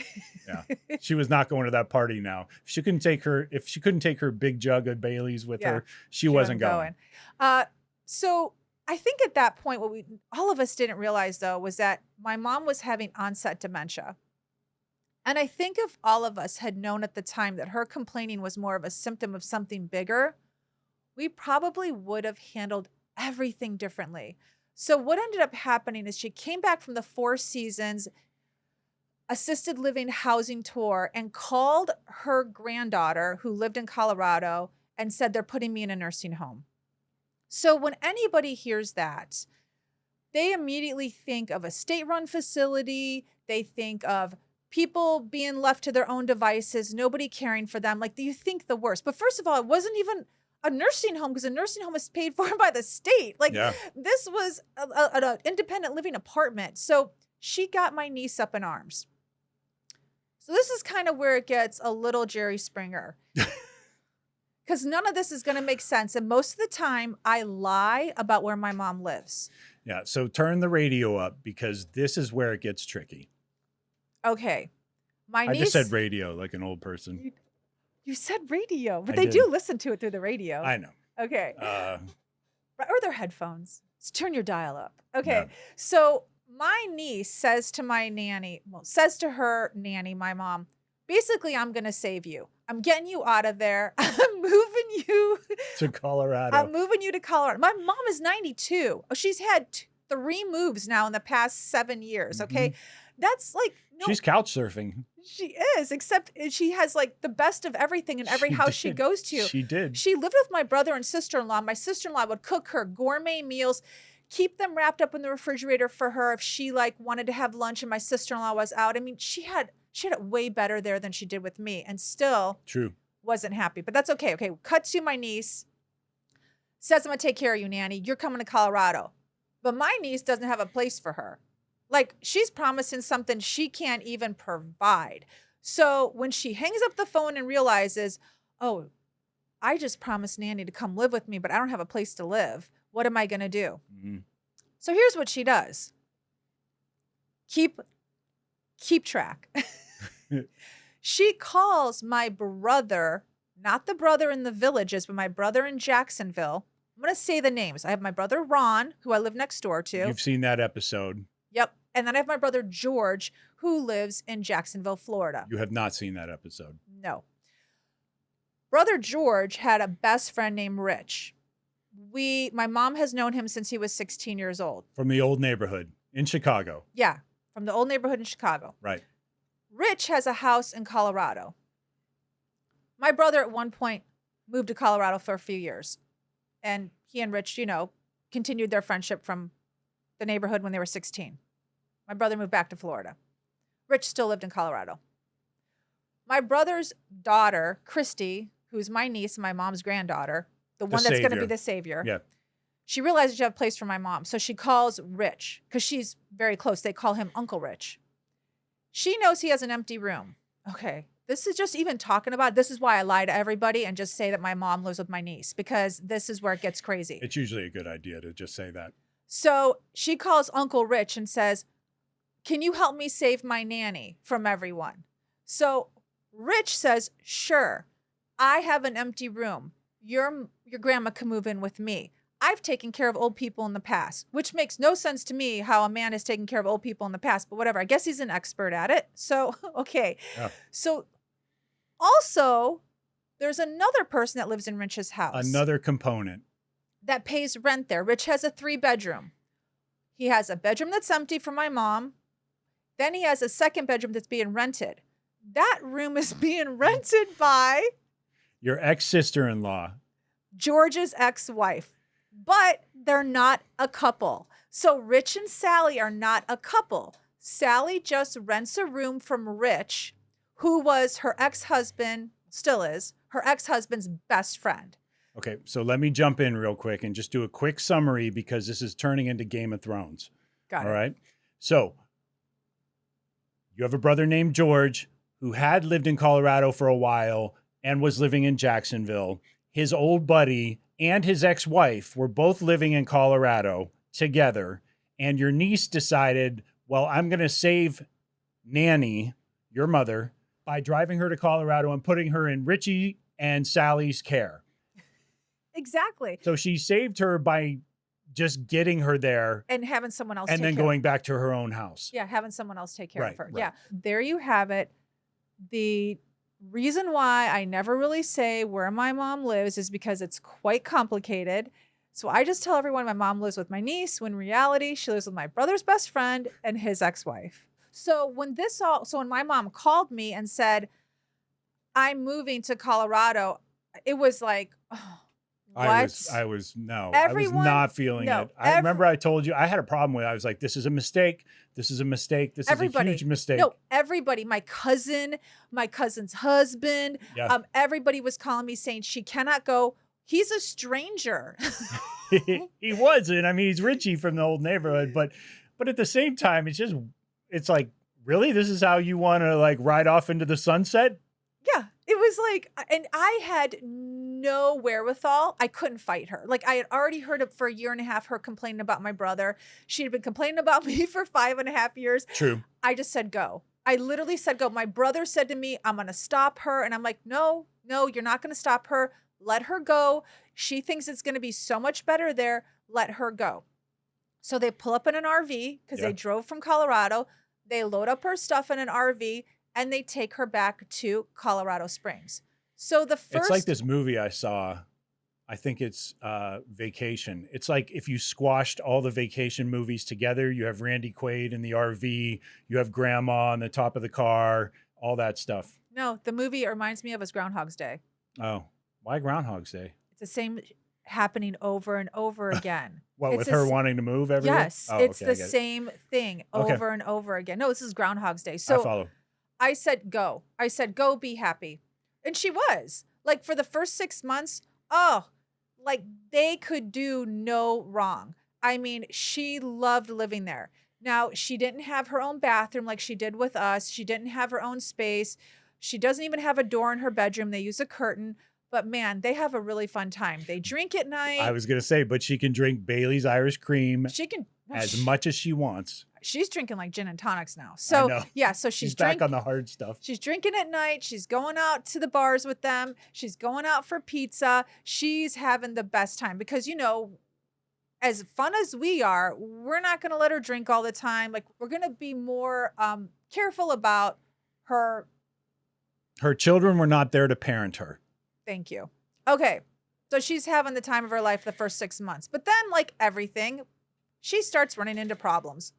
Speaker 1: Yeah. She was not going to that party now. If she couldn't take her big jug of Bailey's with her, she wasn't going.
Speaker 2: So I think at that point, what all of us didn't realize, though, was that my mom was having onset dementia. And I think if all of us had known at the time that her complaining was more of a symptom of something bigger, we probably would have handled everything differently. So what ended up happening is she came back from the Four Seasons assisted living housing tour and called her granddaughter, who lived in Colorado, and said, they're putting me in a nursing home. So when anybody hears that, they immediately think of a state-run facility. They think of people being left to their own devices, nobody caring for them. Like, you think the worst. But first of all, it wasn't even a nursing home because a nursing home is paid for by the state. Like, this was an independent living apartment. So she got my niece up in arms. So this is kind of where it gets a little Jerry Springer. Because none of this is going to make sense. And most of the time, I lie about where my mom lives.
Speaker 1: Yeah. So turn the radio up because this is where it gets tricky.
Speaker 2: Okay. My niece.
Speaker 1: I just said radio like an old person.
Speaker 2: You said radio, but
Speaker 1: I
Speaker 2: they
Speaker 1: did.
Speaker 2: do listen to it through the radio.
Speaker 1: I know.
Speaker 2: Okay. Or their headphones. Just turn your dial up. Okay.
Speaker 1: Yeah.
Speaker 2: So my niece says to her nanny, my mom, basically, I'm going to save you. I'm getting you out of there. I'm moving you
Speaker 1: to Colorado.
Speaker 2: I'm moving you to Colorado. My mom is 92. She's had 3 moves now in the past 7 years. Okay. That's like, no,
Speaker 1: she's couch surfing.
Speaker 2: She is, except she has like the best of everything in every house she goes to.
Speaker 1: She did.
Speaker 2: She lived with my brother and sister-in-law. My sister-in-law would cook her gourmet meals, keep them wrapped up in the refrigerator for her if she like wanted to have lunch and my sister-in-law was out. I mean, she had it way better there than she did with me, and still wasn't happy. But that's okay. Okay, cut to my niece. Says, I'm gonna take care of you, nanny. You're coming to Colorado. But my niece doesn't have a place for her. Like, she's promising something she can't even provide. So when she hangs up the phone and realizes, oh, I just promised Nanny to come live with me, but I don't have a place to live. What am I going to do? So here's what she does. Keep track. She calls my brother, not the brother in the Villages, but my brother in Jacksonville. I'm going to say the names. I have my brother Ron, who I live next door to.
Speaker 1: You've seen that episode.
Speaker 2: Yep. And then I have my brother George, who lives in Jacksonville, Florida.
Speaker 1: You have not seen that episode.
Speaker 2: No. Brother George had a best friend named Rich. My mom has known him since he was 16 years old.
Speaker 1: From the old neighborhood in Chicago.
Speaker 2: Yeah, from the old neighborhood in Chicago.
Speaker 1: Right.
Speaker 2: Rich has a house in Colorado. My brother at one point moved to Colorado for a few years. And he and Rich, continued their friendship from the neighborhood when they were 16. My brother moved back to Florida. Rich still lived in Colorado. My brother's daughter, Christy, who's my niece, my mom's granddaughter, the one that's going to be the savior.
Speaker 1: Yeah.
Speaker 2: She realizes she has a place for my mom. So she calls Rich because she's very close. They call him Uncle Rich. She knows he has an empty room. Okay. This is just even talking about, this is why I lie to everybody and just say that my mom lives with my niece, because this is where it gets crazy.
Speaker 1: It's usually a good idea to just say that.
Speaker 2: So she calls Uncle Rich and says, can you help me save my nanny from everyone? So Rich says, sure, I have an empty room. Your grandma can move in with me. I've taken care of old people in the past, which makes no sense to me how a man has taken care of old people in the past, but whatever. I guess he's an expert at it. So, okay. Yeah. So also, there's another person that lives in Rich's house.
Speaker 1: Another component.
Speaker 2: That pays rent there. Rich has a 3-bedroom. He has a bedroom that's empty for my mom. Then he has a second bedroom that's being rented. That room is being rented by
Speaker 1: your ex-sister-in-law,
Speaker 2: George's ex-wife. But they're not a couple. So Rich and Sally are not a couple. Sally just rents a room from Rich, who was her ex-husband, still is, her ex-husband's best friend.
Speaker 1: Okay, so let me jump in real quick and just do a quick summary because this is turning into Game of Thrones.
Speaker 2: Got it.
Speaker 1: All right. So you have a brother named George who had lived in Colorado for a while and was living in Jacksonville. His old buddy and his ex-wife were both living in Colorado together. And your niece decided, well, I'm going to save Nanny, your mother, by driving her to Colorado and putting her in Richie and Sally's care.
Speaker 2: Exactly.
Speaker 1: So she saved her by just getting her there
Speaker 2: and having someone else
Speaker 1: and then going back to her own house.
Speaker 2: Yeah, having someone else take care of her.
Speaker 1: Right.
Speaker 2: Yeah, there you have it. The reason why I never really say where my mom lives is because it's quite complicated. So I just tell everyone my mom lives with my niece, when in reality she lives with my brother's best friend and his ex-wife. So when my mom called me and said, I'm moving to Colorado, it was like, oh,
Speaker 1: I was
Speaker 2: Everyone,
Speaker 1: not feeling
Speaker 2: no,
Speaker 1: it. I remember I told you I had a problem with it. I was like, this is a mistake. This is a mistake. This is a huge mistake.
Speaker 2: No, everybody, my cousin's husband,
Speaker 1: Yeah.
Speaker 2: Everybody was calling me saying she cannot go. He's a stranger.
Speaker 1: He was, and I mean, he's Richie from the old neighborhood, but at the same time, it's like, really, this is how you want to like ride off into the sunset?
Speaker 2: Yeah, it was like, and I had no wherewithal. I couldn't fight her. Like I had already heard it for a year and a half, her complaining about my brother. She had been complaining about me for 5.5 years.
Speaker 1: True.
Speaker 2: I just said, go. I literally said, go. My brother said to me, I'm going to stop her. And I'm like, no, you're not going to stop her. Let her go. She thinks it's going to be so much better there. Let her go. So they pull up in an RV because they drove from Colorado. They load up her stuff in an RV and they take her back to Colorado Springs. So
Speaker 1: it's like this movie I saw. I think it's Vacation. It's like if you squashed all the vacation movies together, you have Randy Quaid in the RV, you have grandma on the top of the car, all that stuff.
Speaker 2: No, the movie it reminds me of is Groundhog's Day.
Speaker 1: Oh, why Groundhog's Day?
Speaker 2: It's the same happening over and over again.
Speaker 1: What, with her wanting to move everywhere?
Speaker 2: Yes, it's the same thing over and over again. No, this is Groundhog's Day. So
Speaker 1: I follow.
Speaker 2: I said, go. I said, go, be happy. And she was. Like for the first 6 months, like they could do no wrong. I mean, she loved living there. Now, she didn't have her own bathroom like she did with us. She didn't have her own space. She doesn't even have a door in her bedroom. They use a curtain. But man, they have a really fun time. They drink at night.
Speaker 1: I was going to say, but she can drink Bailey's Irish Cream as much as she wants.
Speaker 2: She's drinking like gin and tonics now. So yeah, so she's
Speaker 1: back on the hard stuff.
Speaker 2: She's drinking at night. She's going out to the bars with them. She's going out for pizza. She's having the best time because, you know, as fun as we are, we're not going to let her drink all the time. Like we're going to be more careful about her.
Speaker 1: Her children were not there to parent her.
Speaker 2: Thank you. Okay. So she's having the time of her life the first 6 months. But then, like everything, she starts running into problems.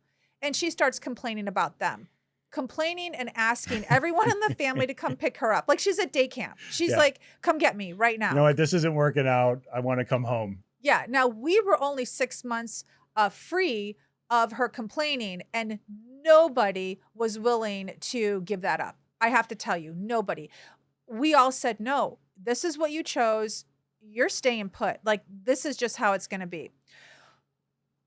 Speaker 2: And she starts complaining about them. Complaining and asking everyone in the family to come pick her up. Like she's at day camp. She's like, come get me right now.
Speaker 1: You know what? This isn't working out. I want to come home.
Speaker 2: Yeah. Now, we were only 6 months free of her complaining. And nobody was willing to give that up. I have to tell you, nobody. We all said, no, this is what you chose. You're staying put. Like, this is just how it's going to be.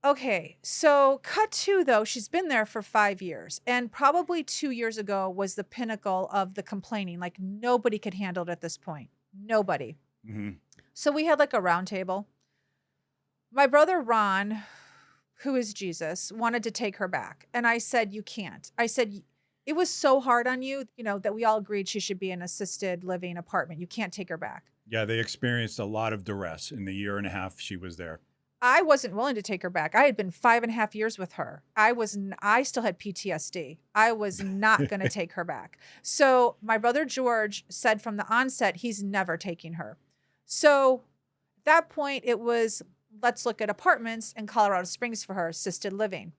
Speaker 2: Okay, so cut to, though, she's been there for 5 years. And probably 2 years ago was the pinnacle of the complaining. Like, nobody could handle it at this point. Nobody.
Speaker 1: Mm-hmm.
Speaker 2: So we had like a round table. My brother, Ron, who is Jesus, wanted to take her back. And I said, you can't. I said, it was so hard on you, you know, that we all agreed she should be in an assisted living apartment. You can't take her back.
Speaker 1: Yeah, they experienced a lot of duress in the year and a half she was there.
Speaker 2: I wasn't willing to take her back. I had been 5.5 years with her. I still had PTSD. I was not going to take her back. So my brother George said from the onset, he's never taking her. So at that point, it was, let's look at apartments in Colorado Springs for her, assisted living.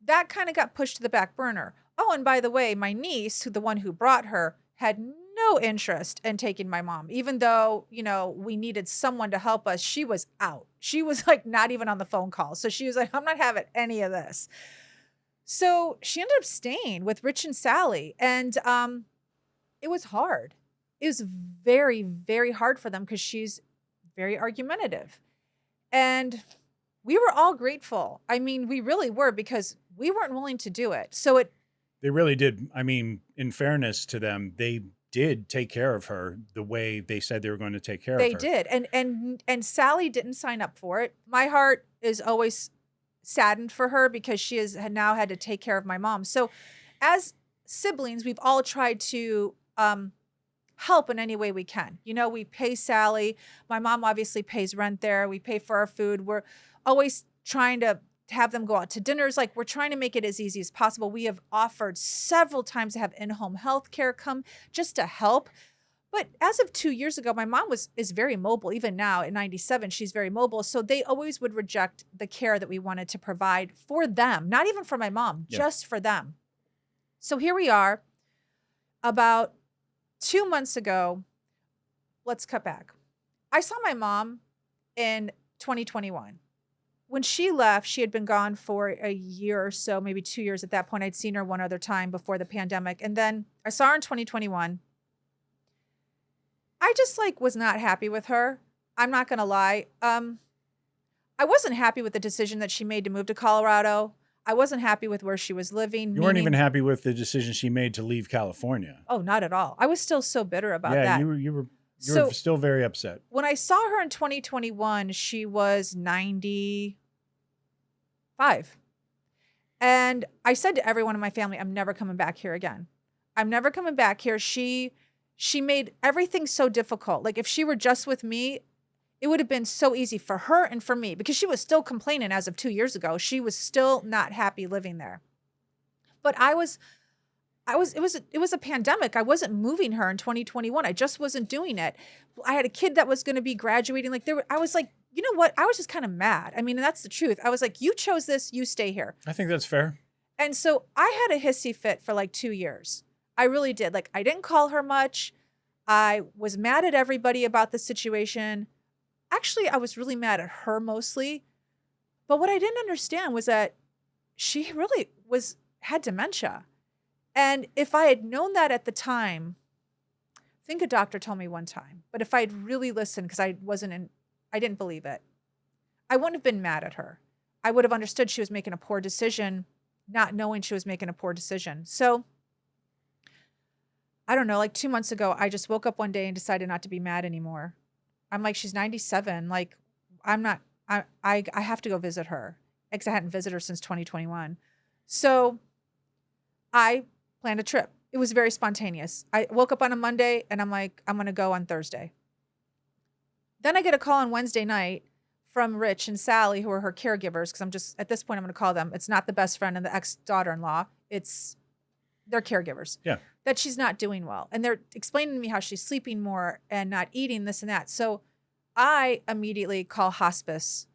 Speaker 2: That kind of got pushed to the back burner. Oh, and by the way, my niece, the one who brought her, had no interest in taking my mom. Even though, you know, we needed someone to help us, she was out. She was like not even on the phone call. So she was like, I'm not having any of this. So she ended up staying with Rich and Sally. And it was hard. It was very, very hard for them because she's very argumentative. And we were all grateful. I mean, we really were because we weren't willing to do it. So
Speaker 1: they really did. I mean, in fairness to them, they did take care of her the way they said they were going to take care of her.
Speaker 2: They did. And Sally didn't sign up for it. My heart is always saddened for her because she has now had to take care of my mom. So as siblings, we've all tried to help in any way we can. You know, we pay Sally. My mom obviously pays rent there. We pay for our food. We're always trying to have them go out to dinners. Like we're trying to make it as easy as possible. We have offered several times to have in-home health care come just to help. But as of 2 years ago, my mom is very mobile. Even now at 97, she's very mobile. So they always would reject the care that we wanted to provide for them, not even for my mom, just for them. So here we are about 2 months ago. Let's cut back. I saw my mom in 2021. When she left, she had been gone for a year or so, maybe 2 years at that point. I'd seen her one other time before the pandemic. And then I saw her in 2021. I just like was not happy with her. I'm not going to lie. I wasn't happy with the decision that she made to move to Colorado. I wasn't happy with where she was living.
Speaker 1: You weren't even happy with the decision she made to leave California.
Speaker 2: Oh, not at all. I was still so bitter about
Speaker 1: Yeah,
Speaker 2: that.
Speaker 1: you were still very upset.
Speaker 2: When I saw her in 2021, she was 95. And I said to everyone in my family, I'm never coming back here again. I'm never coming back here. She made everything so difficult. Like if she were just with me, it would have been so easy for her and for me because she was still complaining as of 2 years ago. She was still not happy living there. But it was a pandemic. I wasn't moving her in 2021. I just wasn't doing it. I had a kid that was going to be graduating. I was like, you know what? I was just kind of mad. I mean, and that's the truth. I was like, you chose this, you stay here.
Speaker 1: I think that's fair.
Speaker 2: And so I had a hissy fit for like 2 years. I really did. Like I didn't call her much. I was mad at everybody about the situation. Actually, I was really mad at her mostly. But what I didn't understand was that she really had dementia. And if I had known that at the time, I think a doctor told me one time, but if I'd really listened, because I didn't believe it, I wouldn't have been mad at her. I would have understood she was making a poor decision, not knowing she was making a poor decision. So I don't know, like 2 months ago, I just woke up one day and decided not to be mad anymore. I'm like, she's 97. Like, I have to go visit her because I hadn't visited her since 2021. So I planned a trip. It was very spontaneous. I woke up on a Monday and I'm like, I'm going to go on Thursday. Then I get a call on Wednesday night from Rich and Sally, who are her caregivers. Cause at this point, I'm going to call them. It's not the best friend and the ex-daughter-in-law. They're caregivers.
Speaker 1: Yeah.
Speaker 2: That she's not doing well. And they're explaining to me how she's sleeping more and not eating this and that. So I immediately call hospice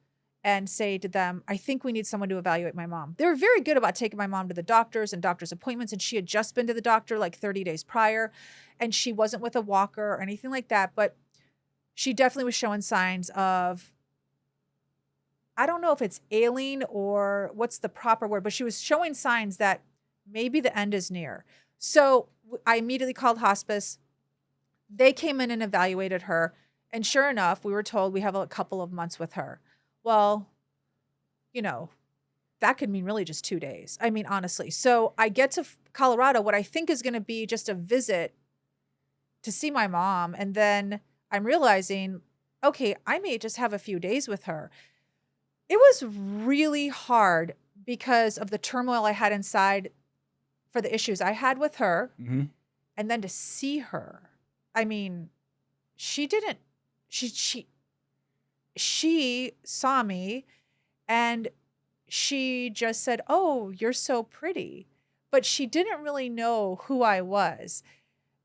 Speaker 2: and say to them, I think we need someone to evaluate my mom. They were very good about taking my mom to the doctors and doctor's appointments. And she had just been to the doctor like 30 days prior. And she wasn't with a walker or anything like that. But she definitely was showing signs of, I don't know if it's ailing or what's the proper word, but she was showing signs that maybe the end is near. So I immediately called hospice. They came in and evaluated her. And sure enough, we were told we have a couple of months with her. Well, that could mean really just 2 days. I mean, honestly. So I get to Colorado, what I think is going to be just a visit to see my mom. And then I'm realizing, okay, I may just have a few days with her. It was really hard because of the turmoil I had inside for the issues I had with her.
Speaker 1: Mm-hmm.
Speaker 2: And then to see her. I mean, she saw me and she just said, "Oh, you're so pretty." But she didn't really know who I was.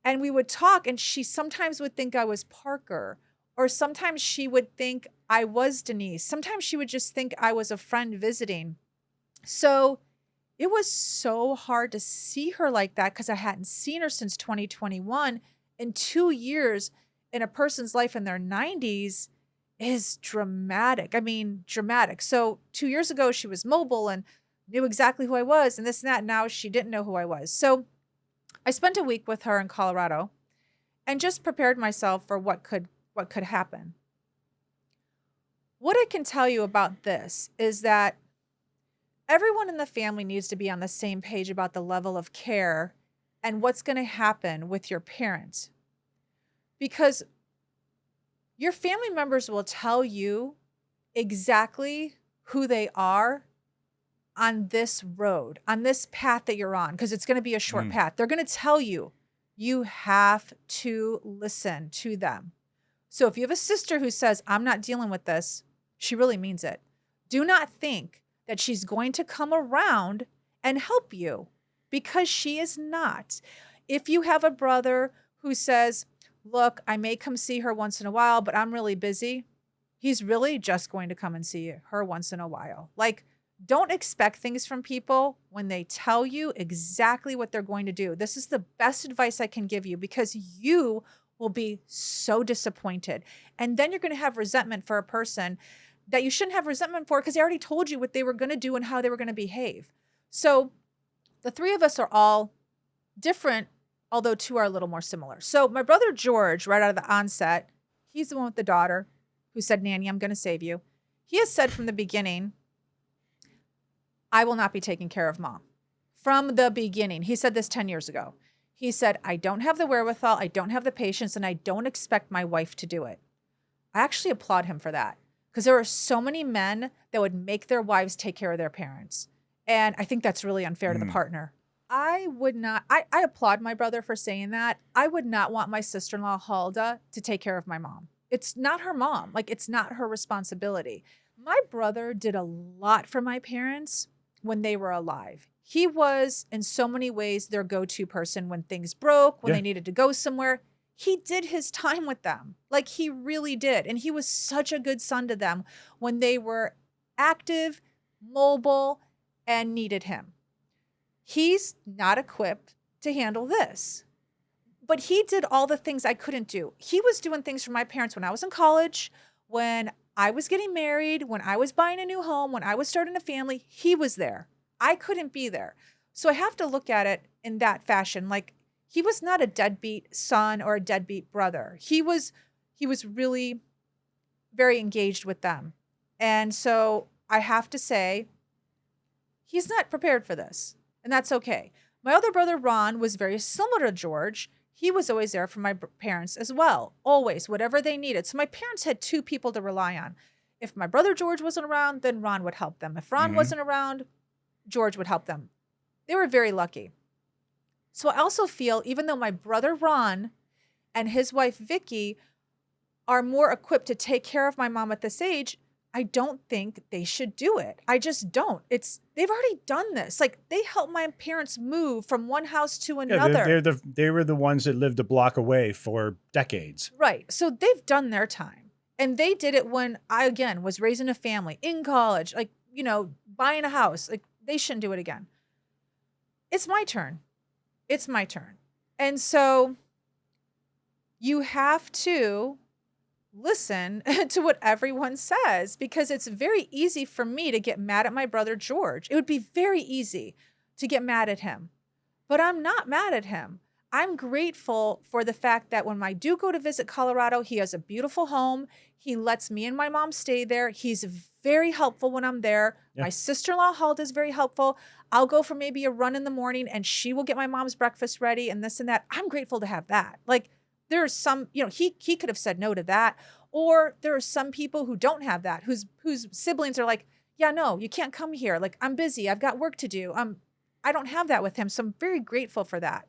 Speaker 2: And we would talk and she sometimes would think I was Parker, or sometimes she would think I was Denise. Sometimes she would just think I was a friend visiting. So it was so hard to see her like that because I hadn't seen her since 2021. In 2 years in a person's life in their 90s is dramatic. I mean, dramatic. So 2 years ago, she was mobile and knew exactly who I was and this and that. Now she didn't know who I was. So I spent a week with her in Colorado and just prepared myself for what could happen. What I can tell you about this is that everyone in the family needs to be on the same page about the level of care and what's going to happen with your parents. Because your family members will tell you exactly who they are on this road, on this path that you're on, because it's going to be a short path. They're going to tell you, you have to listen to them. So if you have a sister who says, I'm not dealing with this, she really means it. Do not think that she's going to come around and help you, because she is not. If you have a brother who says, look, I may come see her once in a while, but I'm really busy, he's really just going to come and see her once in a while. Like, don't expect things from people when they tell you exactly what they're going to do. This is the best advice I can give you, because you will be so disappointed. And then you're going to have resentment for a person that you shouldn't have resentment for because they already told you what they were going to do and how they were going to behave. So the three of us are all different, although two are a little more similar. So my brother George, right out of the onset, he's the one with the daughter who said, Nanny, I'm going to save you. He has said from the beginning, I will not be taking care of mom. From the beginning. He said this 10 years ago. He said, I don't have the wherewithal, I don't have the patience, and I don't expect my wife to do it. I actually applaud him for that because there are so many men that would make their wives take care of their parents. And I think that's really unfair to the partner. I would not, I applaud my brother for saying that. I would not want my sister-in-law, Hulda, to take care of my mom. It's not her mom. Like, it's not her responsibility. My brother did a lot for my parents when they were alive. He was, in so many ways, their go-to person when things broke, when they needed to go somewhere. He did his time with them. Like, he really did. And he was such a good son to them when they were active, mobile, and needed him. He's not equipped to handle this. But he did all the things I couldn't do. He was doing things for my parents when I was in college, when I was getting married, when I was buying a new home, when I was starting a family. He was there. I couldn't be there. So I have to look at it in that fashion. Like, he was not a deadbeat son or a deadbeat brother. He was really very engaged with them. And so I have to say, he's not prepared for this. And that's okay. My other brother, Ron, was very similar to George. He was always there for my parents as well. Always, whatever they needed. So my parents had two people to rely on. If my brother George wasn't around, then Ron would help them. If Ron wasn't around, George would help them. They were very lucky. So I also feel, even though my brother Ron and his wife Vicky are more equipped to take care of my mom at this age, I don't think they should do it. I just don't. They've already done this. Like, they helped my parents move from one house to another.
Speaker 1: Yeah, they were the ones that lived a block away for decades.
Speaker 2: Right. So they've done their time. And they did it when I, again, was raising a family, in college, like, you know, buying a house. Like, they shouldn't do it again. It's my turn. It's my turn. And so you have to listen to what everyone says, because it's very easy for me to get mad at my brother George. It would be very easy to get mad at him, but I'm not mad at him. I'm grateful for the fact that when I do go to visit Colorado, he has a beautiful home. He lets me and my mom stay there. He's very helpful when I'm there. Yeah. My sister-in-law, Hulda, is very helpful. I'll go for maybe a run in the morning and she will get my mom's breakfast ready and this and that. I'm grateful to have that. Like, there are some, you know, he could have said no to that. Or there are some people who don't have that, whose siblings are like, yeah, no, you can't come here. Like, I'm busy. I've got work to do. I don't have that with him. So I'm very grateful for that.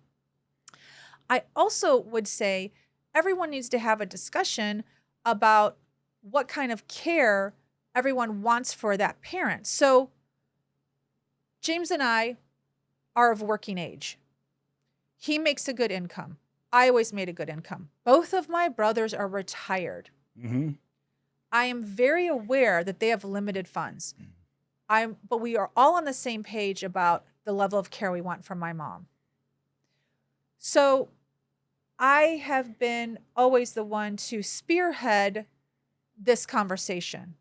Speaker 2: I also would say everyone needs to have a discussion about what kind of care everyone wants for that parent. So James and I are of working age. He makes a good income. I always made a good income. Both of my brothers are retired. I am very aware that they have limited funds. But we are all on the same page about the level of care we want from my mom. So I have been always the one to spearhead this conversation.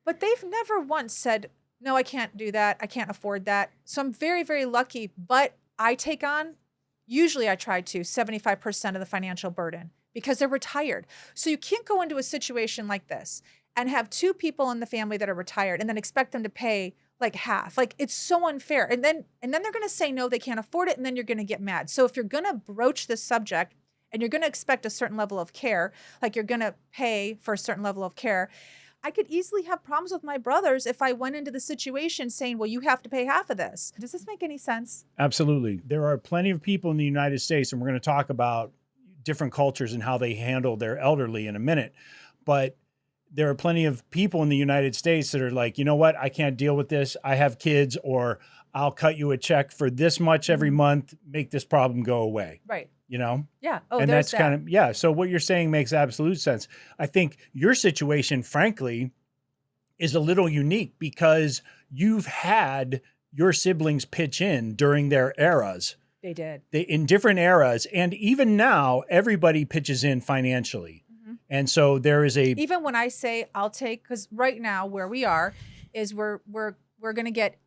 Speaker 2: But they've never once said, no, I can't do that. I can't afford that. So I'm very, very lucky. But I take on, usually I try to, 75% of the financial burden because they're retired. So you can't go into a situation like this and have two people in the family that are retired and then expect them to pay like half. Like, it's so unfair. And then they're going to say, no, they can't afford it. And then you're going to get mad. So if you're going to broach this subject and you're going to expect a certain level of care, like you're going to pay for a certain level of care, I could easily have problems with my brothers if I went into the situation saying, well, you have to pay half of this. Does this make any sense?
Speaker 1: Absolutely. There are plenty of people in the United States, and we're going to talk about different cultures and how they handle their elderly in a minute. But there are plenty of people in the United States that are like, you know what? I can't deal with this. I have kids, or I'll cut you a check for this much every month, make this problem go away.
Speaker 2: Right.
Speaker 1: You know?
Speaker 2: Yeah. Oh,
Speaker 1: and that's kind of, yeah. So what you're saying makes absolute sense. I think your situation, frankly, is a little unique because you've had your siblings pitch in during their eras.
Speaker 2: They did.
Speaker 1: In different eras, and even now, everybody pitches in financially. And so there is
Speaker 2: even when I say I'll take, because right now where we are is we're going to get,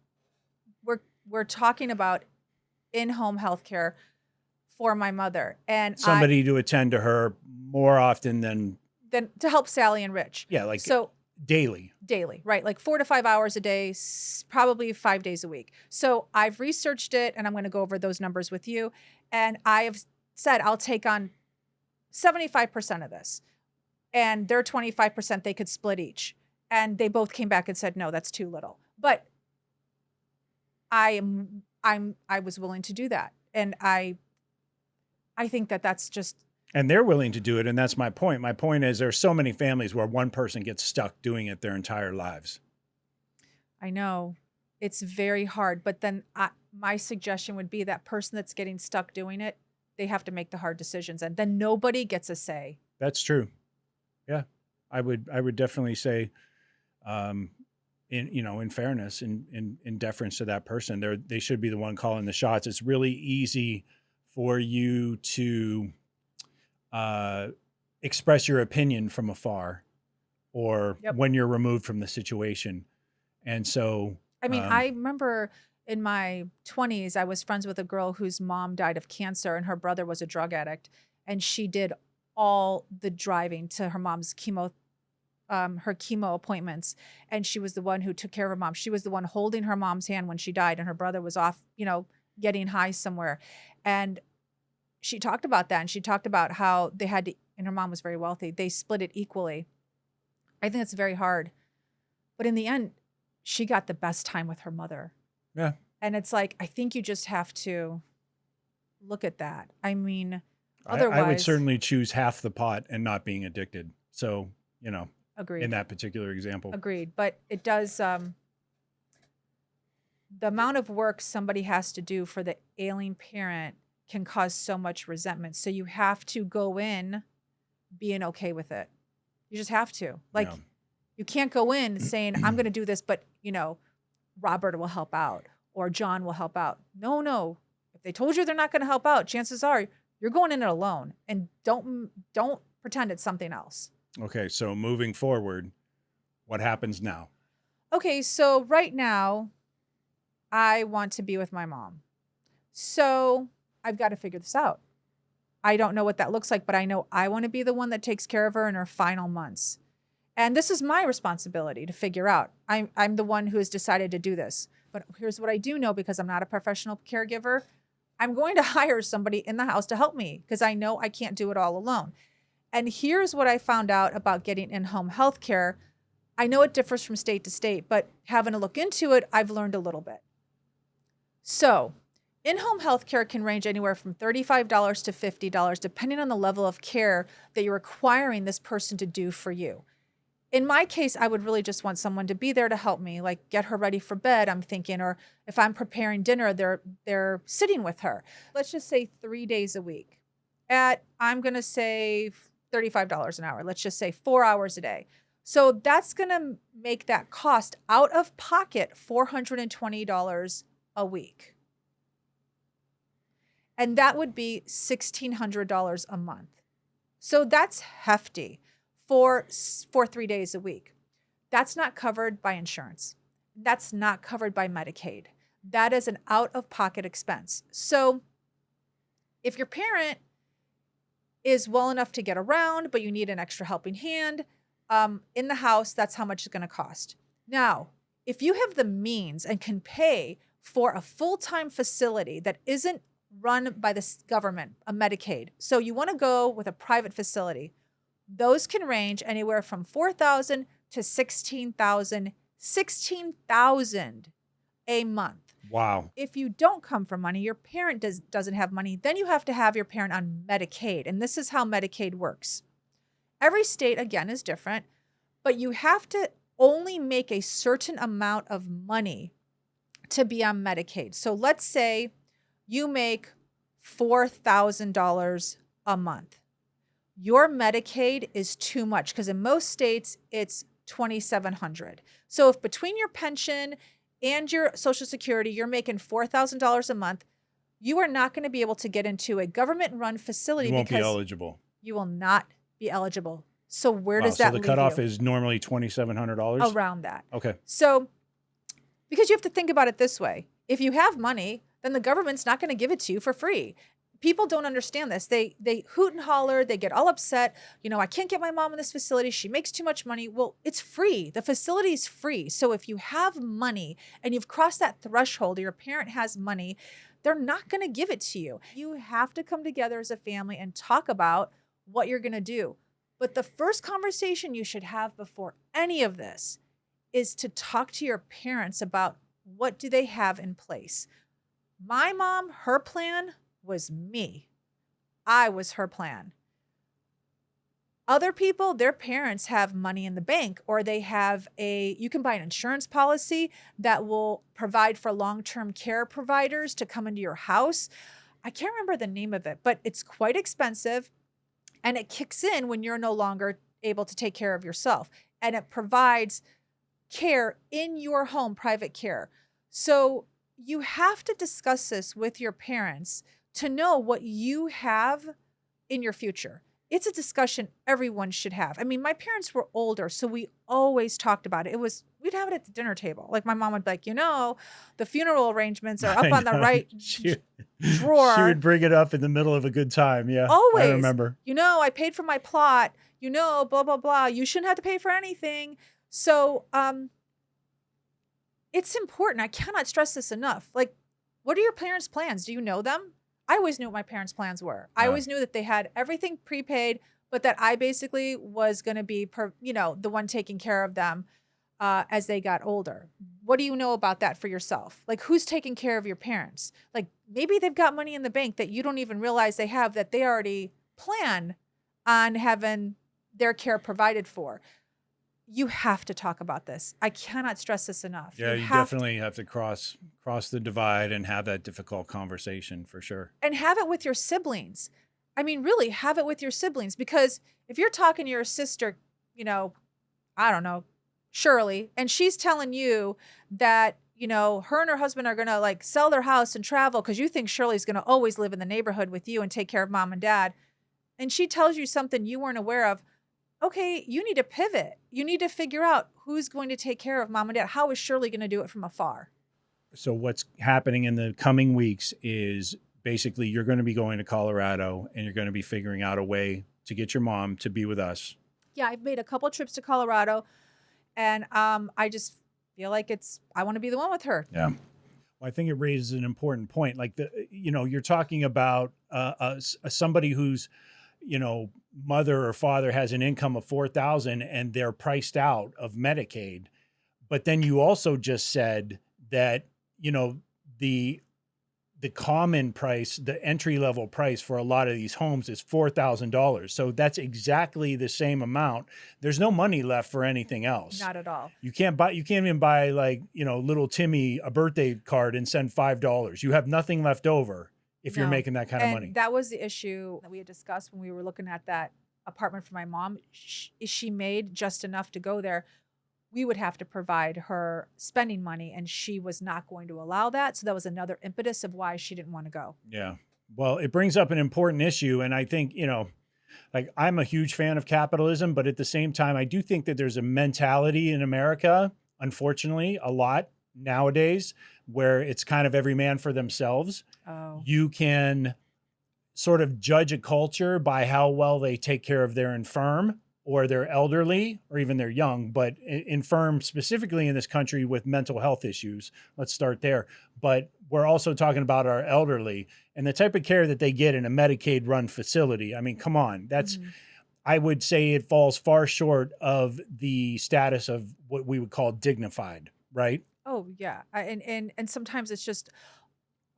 Speaker 2: we're talking about in-home healthcare for my mother, and
Speaker 1: somebody to attend to her more often than
Speaker 2: to help Sally and Rich.
Speaker 1: Yeah, like
Speaker 2: so
Speaker 1: daily,
Speaker 2: right? Like 4 to 5 hours a day, probably 5 days a week. So I've researched it, and I'm going to go over those numbers with you. And I have said I'll take on 75% of this, and their 25% they could split each. And they both came back and said, no, that's too little. But I was willing to do that, and I think that that's just.
Speaker 1: And they're willing to do it, and that's my point. My point is there's so many families where one person gets stuck doing it their entire lives.
Speaker 2: I know. It's very hard. But then my suggestion would be that person that's getting stuck doing it, they have to make the hard decisions, and then nobody gets a say.
Speaker 1: That's true. Yeah. I would definitely say, in fairness, in deference to that person, they should be the one calling the shots. It's really easy for you to express your opinion from afar, or when you're removed from the situation. And so,
Speaker 2: I mean, I remember in my 20s, I was friends with a girl whose mom died of cancer, and her brother was a drug addict, and she did all the driving to her mom's chemo appointments. And she was the one who took care of her mom. She was the one holding her mom's hand when she died, and her brother was off, getting high somewhere. And she talked about that. And she talked about how they had to, and her mom was very wealthy, they split it equally. I think it's very hard. But in the end, she got the best time with her mother.
Speaker 1: Yeah.
Speaker 2: And it's like, I think you just have to look at that. I mean, otherwise.
Speaker 1: I would certainly choose half the pot and not being addicted. So,
Speaker 2: agreed.
Speaker 1: In that particular example.
Speaker 2: Agreed. But it does, the amount of work somebody has to do for the ailing parent can cause so much resentment. So you have to go in being okay with it. You just have to. Like, you can't go in saying, I'm going to do this, but, Robert will help out or John will help out. No. If they told you they're not going to help out, chances are you're going in it alone, and don't pretend it's something else.
Speaker 1: Okay. So moving forward, what happens now?
Speaker 2: Okay. So right now I want to be with my mom. So I've got to figure this out. I don't know what that looks like, but I know I want to be the one that takes care of her in her final months. And this is my responsibility to figure out. I'm the one who has decided to do this. But here's what I do know, because I'm not a professional caregiver. I'm going to hire somebody in the house to help me, because I know I can't do it all alone. And here's what I found out about getting in-home health care. I know it differs from state to state, but having a look into it, I've learned a little bit. So in-home health care can range anywhere from $35 to $50, depending on the level of care that you're requiring this person to do for you. In my case, I would really just want someone to be there to help me, like get her ready for bed, I'm thinking, or if I'm preparing dinner, they're sitting with her. Let's just say 3 days a week at, I'm going to say $35 an hour. Let's just say 4 hours a day. So that's going to make that cost out of pocket $420 a week. And that would be $1,600 a month. So that's hefty for 3 days a week. That's not covered by insurance. That's not covered by Medicaid. That is an out-of-pocket expense. So if your parent is well enough to get around, but you need an extra helping hand in the house, that's how much it's going to cost. Now, if you have the means and can pay for a full-time facility that isn't run by the government, a Medicaid, so you want to go with a private facility, those can range anywhere from $4,000 to $16,000 a month.
Speaker 1: Wow.
Speaker 2: If you don't come from money, your parent doesn't have money, then you have to have your parent on Medicaid. And this is how Medicaid works. Every state, again, is different, but you have to only make a certain amount of money to be on Medicaid. So let's say you make $4,000 a month. Your Medicaid is too much, because in most states it's $2,700. So if between your pension and your Social Security, you're making $4,000 a month, You are not going to be able to get into a government-run facility
Speaker 1: You won't be
Speaker 2: because
Speaker 1: eligible.
Speaker 2: you will not be eligible. So where
Speaker 1: Wow,
Speaker 2: does that
Speaker 1: so the
Speaker 2: leave
Speaker 1: cutoff
Speaker 2: you?
Speaker 1: is normally $2,700?
Speaker 2: Around that.
Speaker 1: Okay.
Speaker 2: So because you have to think about it this way. If you have money, then the government's not going to give it to you for free. People don't understand this. They hoot and holler, they get all upset. You know, I can't get my mom in this facility. She makes too much money. Well, it's free. The facility is free. So if you have money and you've crossed that threshold, or your parent has money, they're not going to give it to you. You have to come together as a family and talk about what you're going to do. But the first conversation you should have before any of this is to talk to your parents about what do they have in place. My mom, her plan was me. I was her plan. Other people, their parents have money in the bank, or they have you can buy an insurance policy that will provide for long-term care providers to come into your house. I can't remember the name of it, but it's quite expensive, and it kicks in when you're no longer able to take care of yourself. And it provides care in your home, private care. So you have to discuss this with your parents to know what you have in your future. It's a discussion everyone should have. I mean, my parents were older, so we always talked about it. We'd have it at the dinner table. Like my mom would be like, the funeral arrangements are up on the right drawer.
Speaker 1: She would bring it up in the middle of a good time. Yeah.
Speaker 2: Always.
Speaker 1: I remember.
Speaker 2: I paid for my plot, blah, blah, blah. You shouldn't have to pay for anything. So, it's important. I cannot stress this enough. Like, what are your parents' plans? Do you know them? I always knew what my parents' plans were. I always knew that they had everything prepaid, but that I basically was going to be, the one taking care of them as they got older. What do you know about that for yourself? Like, who's taking care of your parents? Like, maybe they've got money in the bank that you don't even realize they have, that they already plan on having their care provided for. You have to talk about this. I cannot stress this enough.
Speaker 1: Yeah, you definitely have to cross the divide and have that difficult conversation for sure.
Speaker 2: And have it with your siblings. I mean, really have it with your siblings, because if you're talking to your sister, I don't know, Shirley, and she's telling you that, her and her husband are going to sell their house and travel because you think Shirley's going to always live in the neighborhood with you and take care of mom and dad. And she tells you something you weren't aware of. Okay, you need to pivot. You need to figure out who's going to take care of mom and dad. How is Shirley going to do it from afar?
Speaker 1: So what's happening in the coming weeks is basically you're going to be going to Colorado and you're going to be figuring out a way to get your mom to be with us.
Speaker 2: Yeah, I've made a couple trips to Colorado, and I just feel like I want to be the one with her.
Speaker 1: Yeah. Well, I think it raises an important point. Like you're talking about somebody who's, mother or father has an income of $4,000 and they're priced out of Medicaid. But then you also just said that, the common price, the entry level price for a lot of these homes is $4,000. So that's exactly the same amount. There's no money left for anything else.
Speaker 2: Not at all.
Speaker 1: You can't even buy little Timmy a birthday card and send $5. You have nothing left over if you're making that kind of money.
Speaker 2: That was the issue that we had discussed when we were looking at that apartment for my mom. She made just enough to go there. We would have to provide her spending money, and she was not going to allow that. So that was another impetus of why she didn't want to go.
Speaker 1: Yeah. Well, it brings up an important issue. And I think, I'm a huge fan of capitalism, but at the same time, I do think that there's a mentality in America, unfortunately, a lot nowadays, where it's kind of every man for themselves.
Speaker 2: Oh.
Speaker 1: You can sort of judge a culture by how well they take care of their infirm or their elderly or even their young, but infirm specifically in this country with mental health issues. Let's start there. But we're also talking about our elderly and the type of care that they get in a Medicaid run facility. I mean, come on, that's, I would say it falls far short of the status of what we would call dignified, right?
Speaker 2: Oh yeah. And sometimes it's just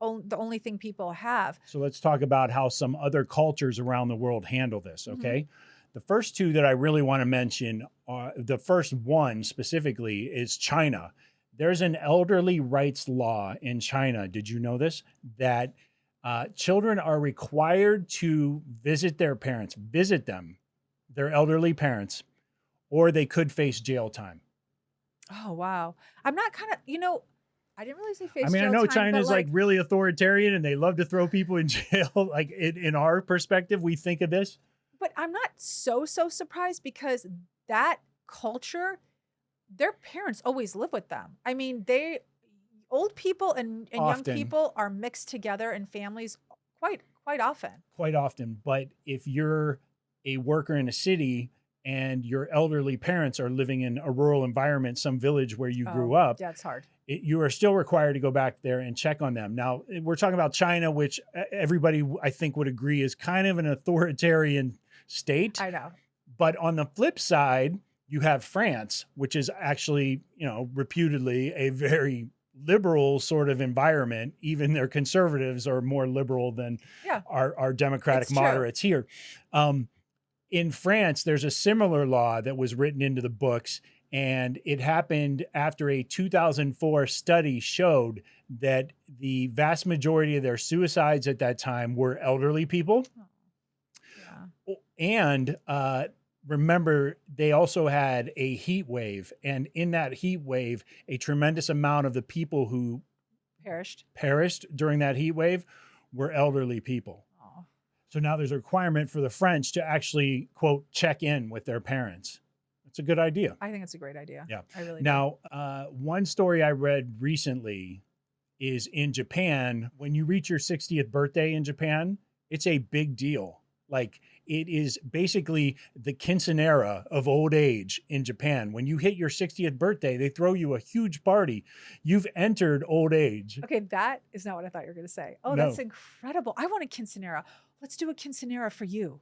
Speaker 2: the only thing people have.
Speaker 1: So let's talk about how some other cultures around the world handle this. Okay. The first two that I really want to mention are, the first one specifically is China. There's an elderly rights law in China. Did you know this? That children are required to visit their parents, their elderly parents, or they could face jail time.
Speaker 2: Oh, wow. I'm not I didn't realize they faced
Speaker 1: I mean, I
Speaker 2: jail
Speaker 1: know
Speaker 2: time, but
Speaker 1: China's like really authoritarian and they love to throw people in jail. Like in our perspective, we think of this.
Speaker 2: but I'm not so surprised because that culture, their parents always live with them. I mean, old people and young
Speaker 1: Often.
Speaker 2: people are mixed together in families quite often.
Speaker 1: Quite often. But if you're a worker in a city and your elderly parents are living in a rural environment, some village where you grew up,
Speaker 2: That's hard.
Speaker 1: you are still required to go back there and check on them. Now, we're talking about China, which everybody, I think, would agree is kind of an authoritarian state.
Speaker 2: I know.
Speaker 1: But on the flip side, you have France, which is actually, reputedly a very liberal sort of environment. Even their conservatives are more liberal than our Democratic moderates here. In France, there's a similar law that was written into the books, and it happened after a 2004 study showed that the vast majority of their suicides at that time were elderly people.
Speaker 2: Yeah.
Speaker 1: And remember, they also had a heat wave. And in that heat wave, a tremendous amount of the people who perished during that heat wave were elderly people. So now there's a requirement for the French to actually, quote, check in with their parents. It's a good idea.
Speaker 2: I think it's a great idea.
Speaker 1: Yeah.
Speaker 2: I really do.
Speaker 1: Now, one story I read recently is in Japan. When you reach your 60th birthday in Japan, it's a big deal. Like, it is basically the quinceanera of old age in Japan. When you hit your 60th birthday, they throw you a huge party. You've entered old age.
Speaker 2: Okay, that is not what I thought you were going to say. Oh,
Speaker 1: No.
Speaker 2: That's incredible. I want a quinceanera. Let's do a quinceanera for you.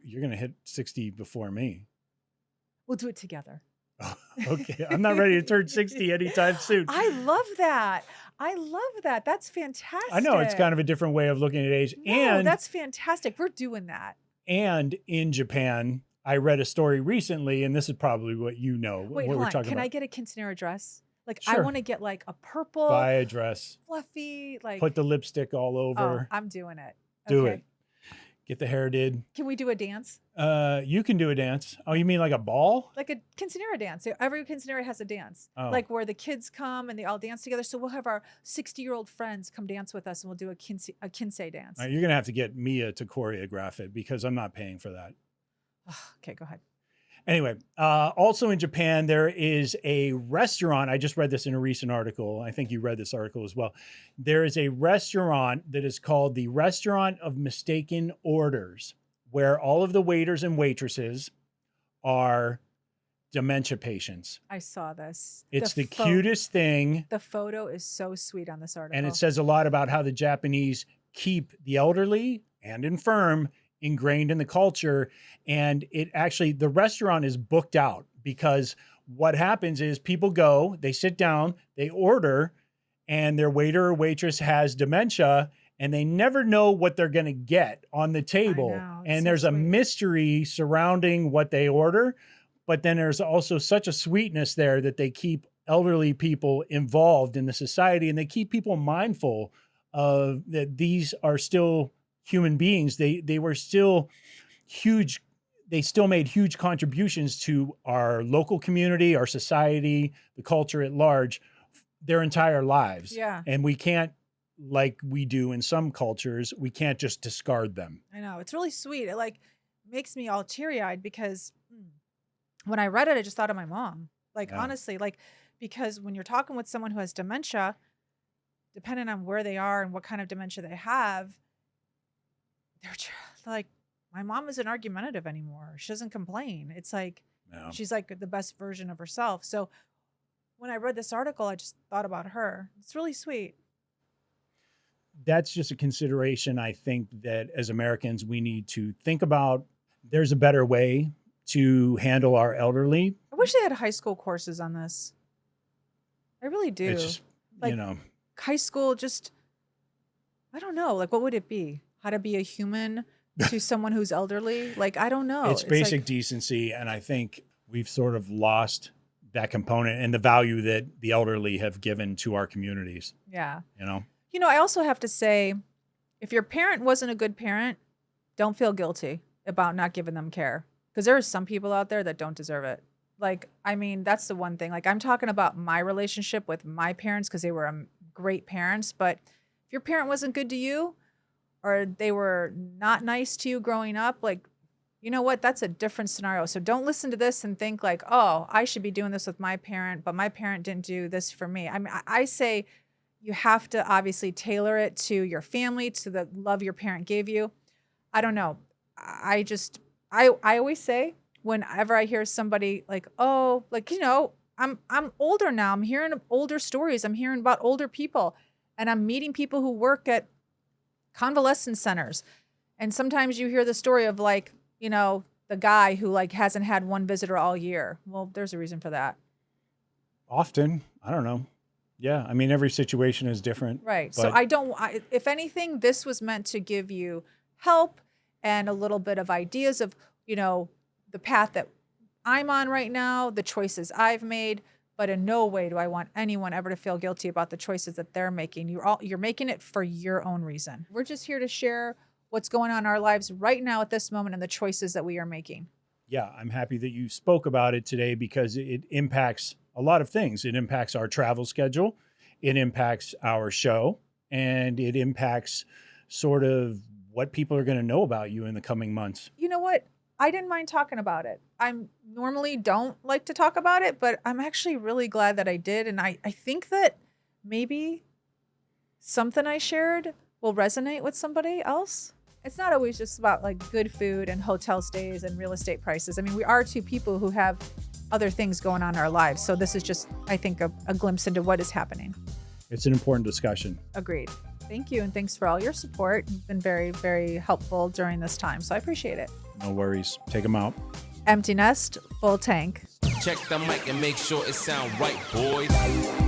Speaker 1: You're going to hit 60 before me.
Speaker 2: We'll do it together.
Speaker 1: Okay. I'm not ready to turn 60 anytime soon.
Speaker 2: I love that. That's fantastic.
Speaker 1: I know it's kind of a different way of looking at age.
Speaker 2: No, that's fantastic. We're doing that.
Speaker 1: And in Japan, I read a story recently, and this is probably what you know.
Speaker 2: Wait,
Speaker 1: what
Speaker 2: hold
Speaker 1: we're
Speaker 2: on.
Speaker 1: talking
Speaker 2: Can
Speaker 1: about.
Speaker 2: I get a quinceanera dress? Like,
Speaker 1: Sure.
Speaker 2: I want to get like a purple,
Speaker 1: Buy a dress.
Speaker 2: fluffy, like.
Speaker 1: Put the lipstick all over.
Speaker 2: Oh, I'm doing it.
Speaker 1: Do
Speaker 2: Okay.
Speaker 1: it. Get the hair did.
Speaker 2: Can we do a dance?
Speaker 1: You can do a dance. Oh, you mean like a ball?
Speaker 2: Like a quinceanera dance. Every quinceanera has a dance.
Speaker 1: Oh.
Speaker 2: Like where the kids come and they all dance together. So we'll have our 60-year-old friends come dance with us and we'll do a quince dance.
Speaker 1: You're going to have to get Mia to choreograph it because I'm not paying for that.
Speaker 2: Okay, go ahead.
Speaker 1: Anyway, also in Japan, there is a restaurant. I just read this in a recent article. I think you read this article as well. There is a restaurant that is called the Restaurant of Mistaken Orders, where all of the waiters and waitresses are dementia patients.
Speaker 2: I saw this.
Speaker 1: It's the cutest thing.
Speaker 2: The photo is so sweet on this article.
Speaker 1: And it says a lot about how the Japanese keep the elderly and infirm ingrained in the culture. And it actually, the restaurant is booked out because what happens is people go, they sit down, they order, and their waiter or waitress has dementia, and they never know what they're going to get on the table. And there's a mystery surrounding what they order, but then there's also such a sweetness there that they keep elderly people involved in the society, and they keep people mindful of that these are still human beings. They were still huge. They still made huge contributions to our local community, our society, the culture at large, their entire lives.
Speaker 2: Yeah.
Speaker 1: And we can't, like we do in some cultures, we can't just discard them.
Speaker 2: I know. It's really sweet. It like makes me all teary-eyed because when I read it, I just thought of my mom. Like, honestly, like, because when you're talking with someone who has dementia, depending on where they are and what kind of dementia they have, they're like, my mom isn't argumentative anymore. She doesn't complain. It's like, she's like the best version of herself. So when I read this article, I just thought about her. It's really sweet.
Speaker 1: That's just a consideration, I think, that as Americans, we need to think about. There's a better way to handle our elderly.
Speaker 2: I wish they had high school courses on this. I really do.
Speaker 1: It's just,
Speaker 2: like, high school, just, I don't know. Like, what would it be? How to be a human to someone who's elderly? Like, I don't know.
Speaker 1: It's basic decency. And I think we've sort of lost that component and the value that the elderly have given to our communities.
Speaker 2: Yeah.
Speaker 1: You know,
Speaker 2: I also have to say, if your parent wasn't a good parent, don't feel guilty about not giving them care. Because there are some people out there that don't deserve it. Like, I mean, that's the one thing. Like, I'm talking about my relationship with my parents because they were great parents. But if your parent wasn't good to you or they were not nice to you growing up, like, you know what? That's a different scenario. So don't listen to this and think like, oh, I should be doing this with my parent, but my parent didn't do this for me. I mean, I say you have to obviously tailor it to your family, to the love your parent gave you. I don't know. I always say whenever I hear somebody like, oh, like, I'm older now. I'm hearing older stories. I'm hearing about older people, and I'm meeting people who work at convalescent centers. And sometimes you hear the story of like, the guy who like hasn't had one visitor all year. Well, there's a reason for that.
Speaker 1: Often, I don't know. Yeah, I mean, every situation is different.
Speaker 2: Right. So if anything, this was meant to give you help and a little bit of ideas of, the path that I'm on right now, the choices I've made, but in no way do I want anyone ever to feel guilty about the choices that they're making. You're making it for your own reason. We're just here to share what's going on in our lives right now at this moment and the choices that we are making.
Speaker 1: Yeah, I'm happy that you spoke about it today because it impacts a lot of things. It impacts our travel schedule, it impacts our show, and it impacts sort of what people are going to know about you in the coming months.
Speaker 2: You know what? I didn't mind talking about it. I normally don't like to talk about it, but I'm actually really glad that I did. And I think that maybe something I shared will resonate with somebody else. It's not always just about like good food and hotel stays and real estate prices. I mean, we are two people who have other things going on in our lives. So this is just, I think, a glimpse into what is happening.
Speaker 1: It's an important discussion.
Speaker 2: Agreed. Thank you. And thanks for all your support. You've been very, very helpful during this time. So I appreciate it.
Speaker 1: No worries. Take them out.
Speaker 2: Empty nest, full tank.
Speaker 3: Check the mic and make sure it sound right, boys.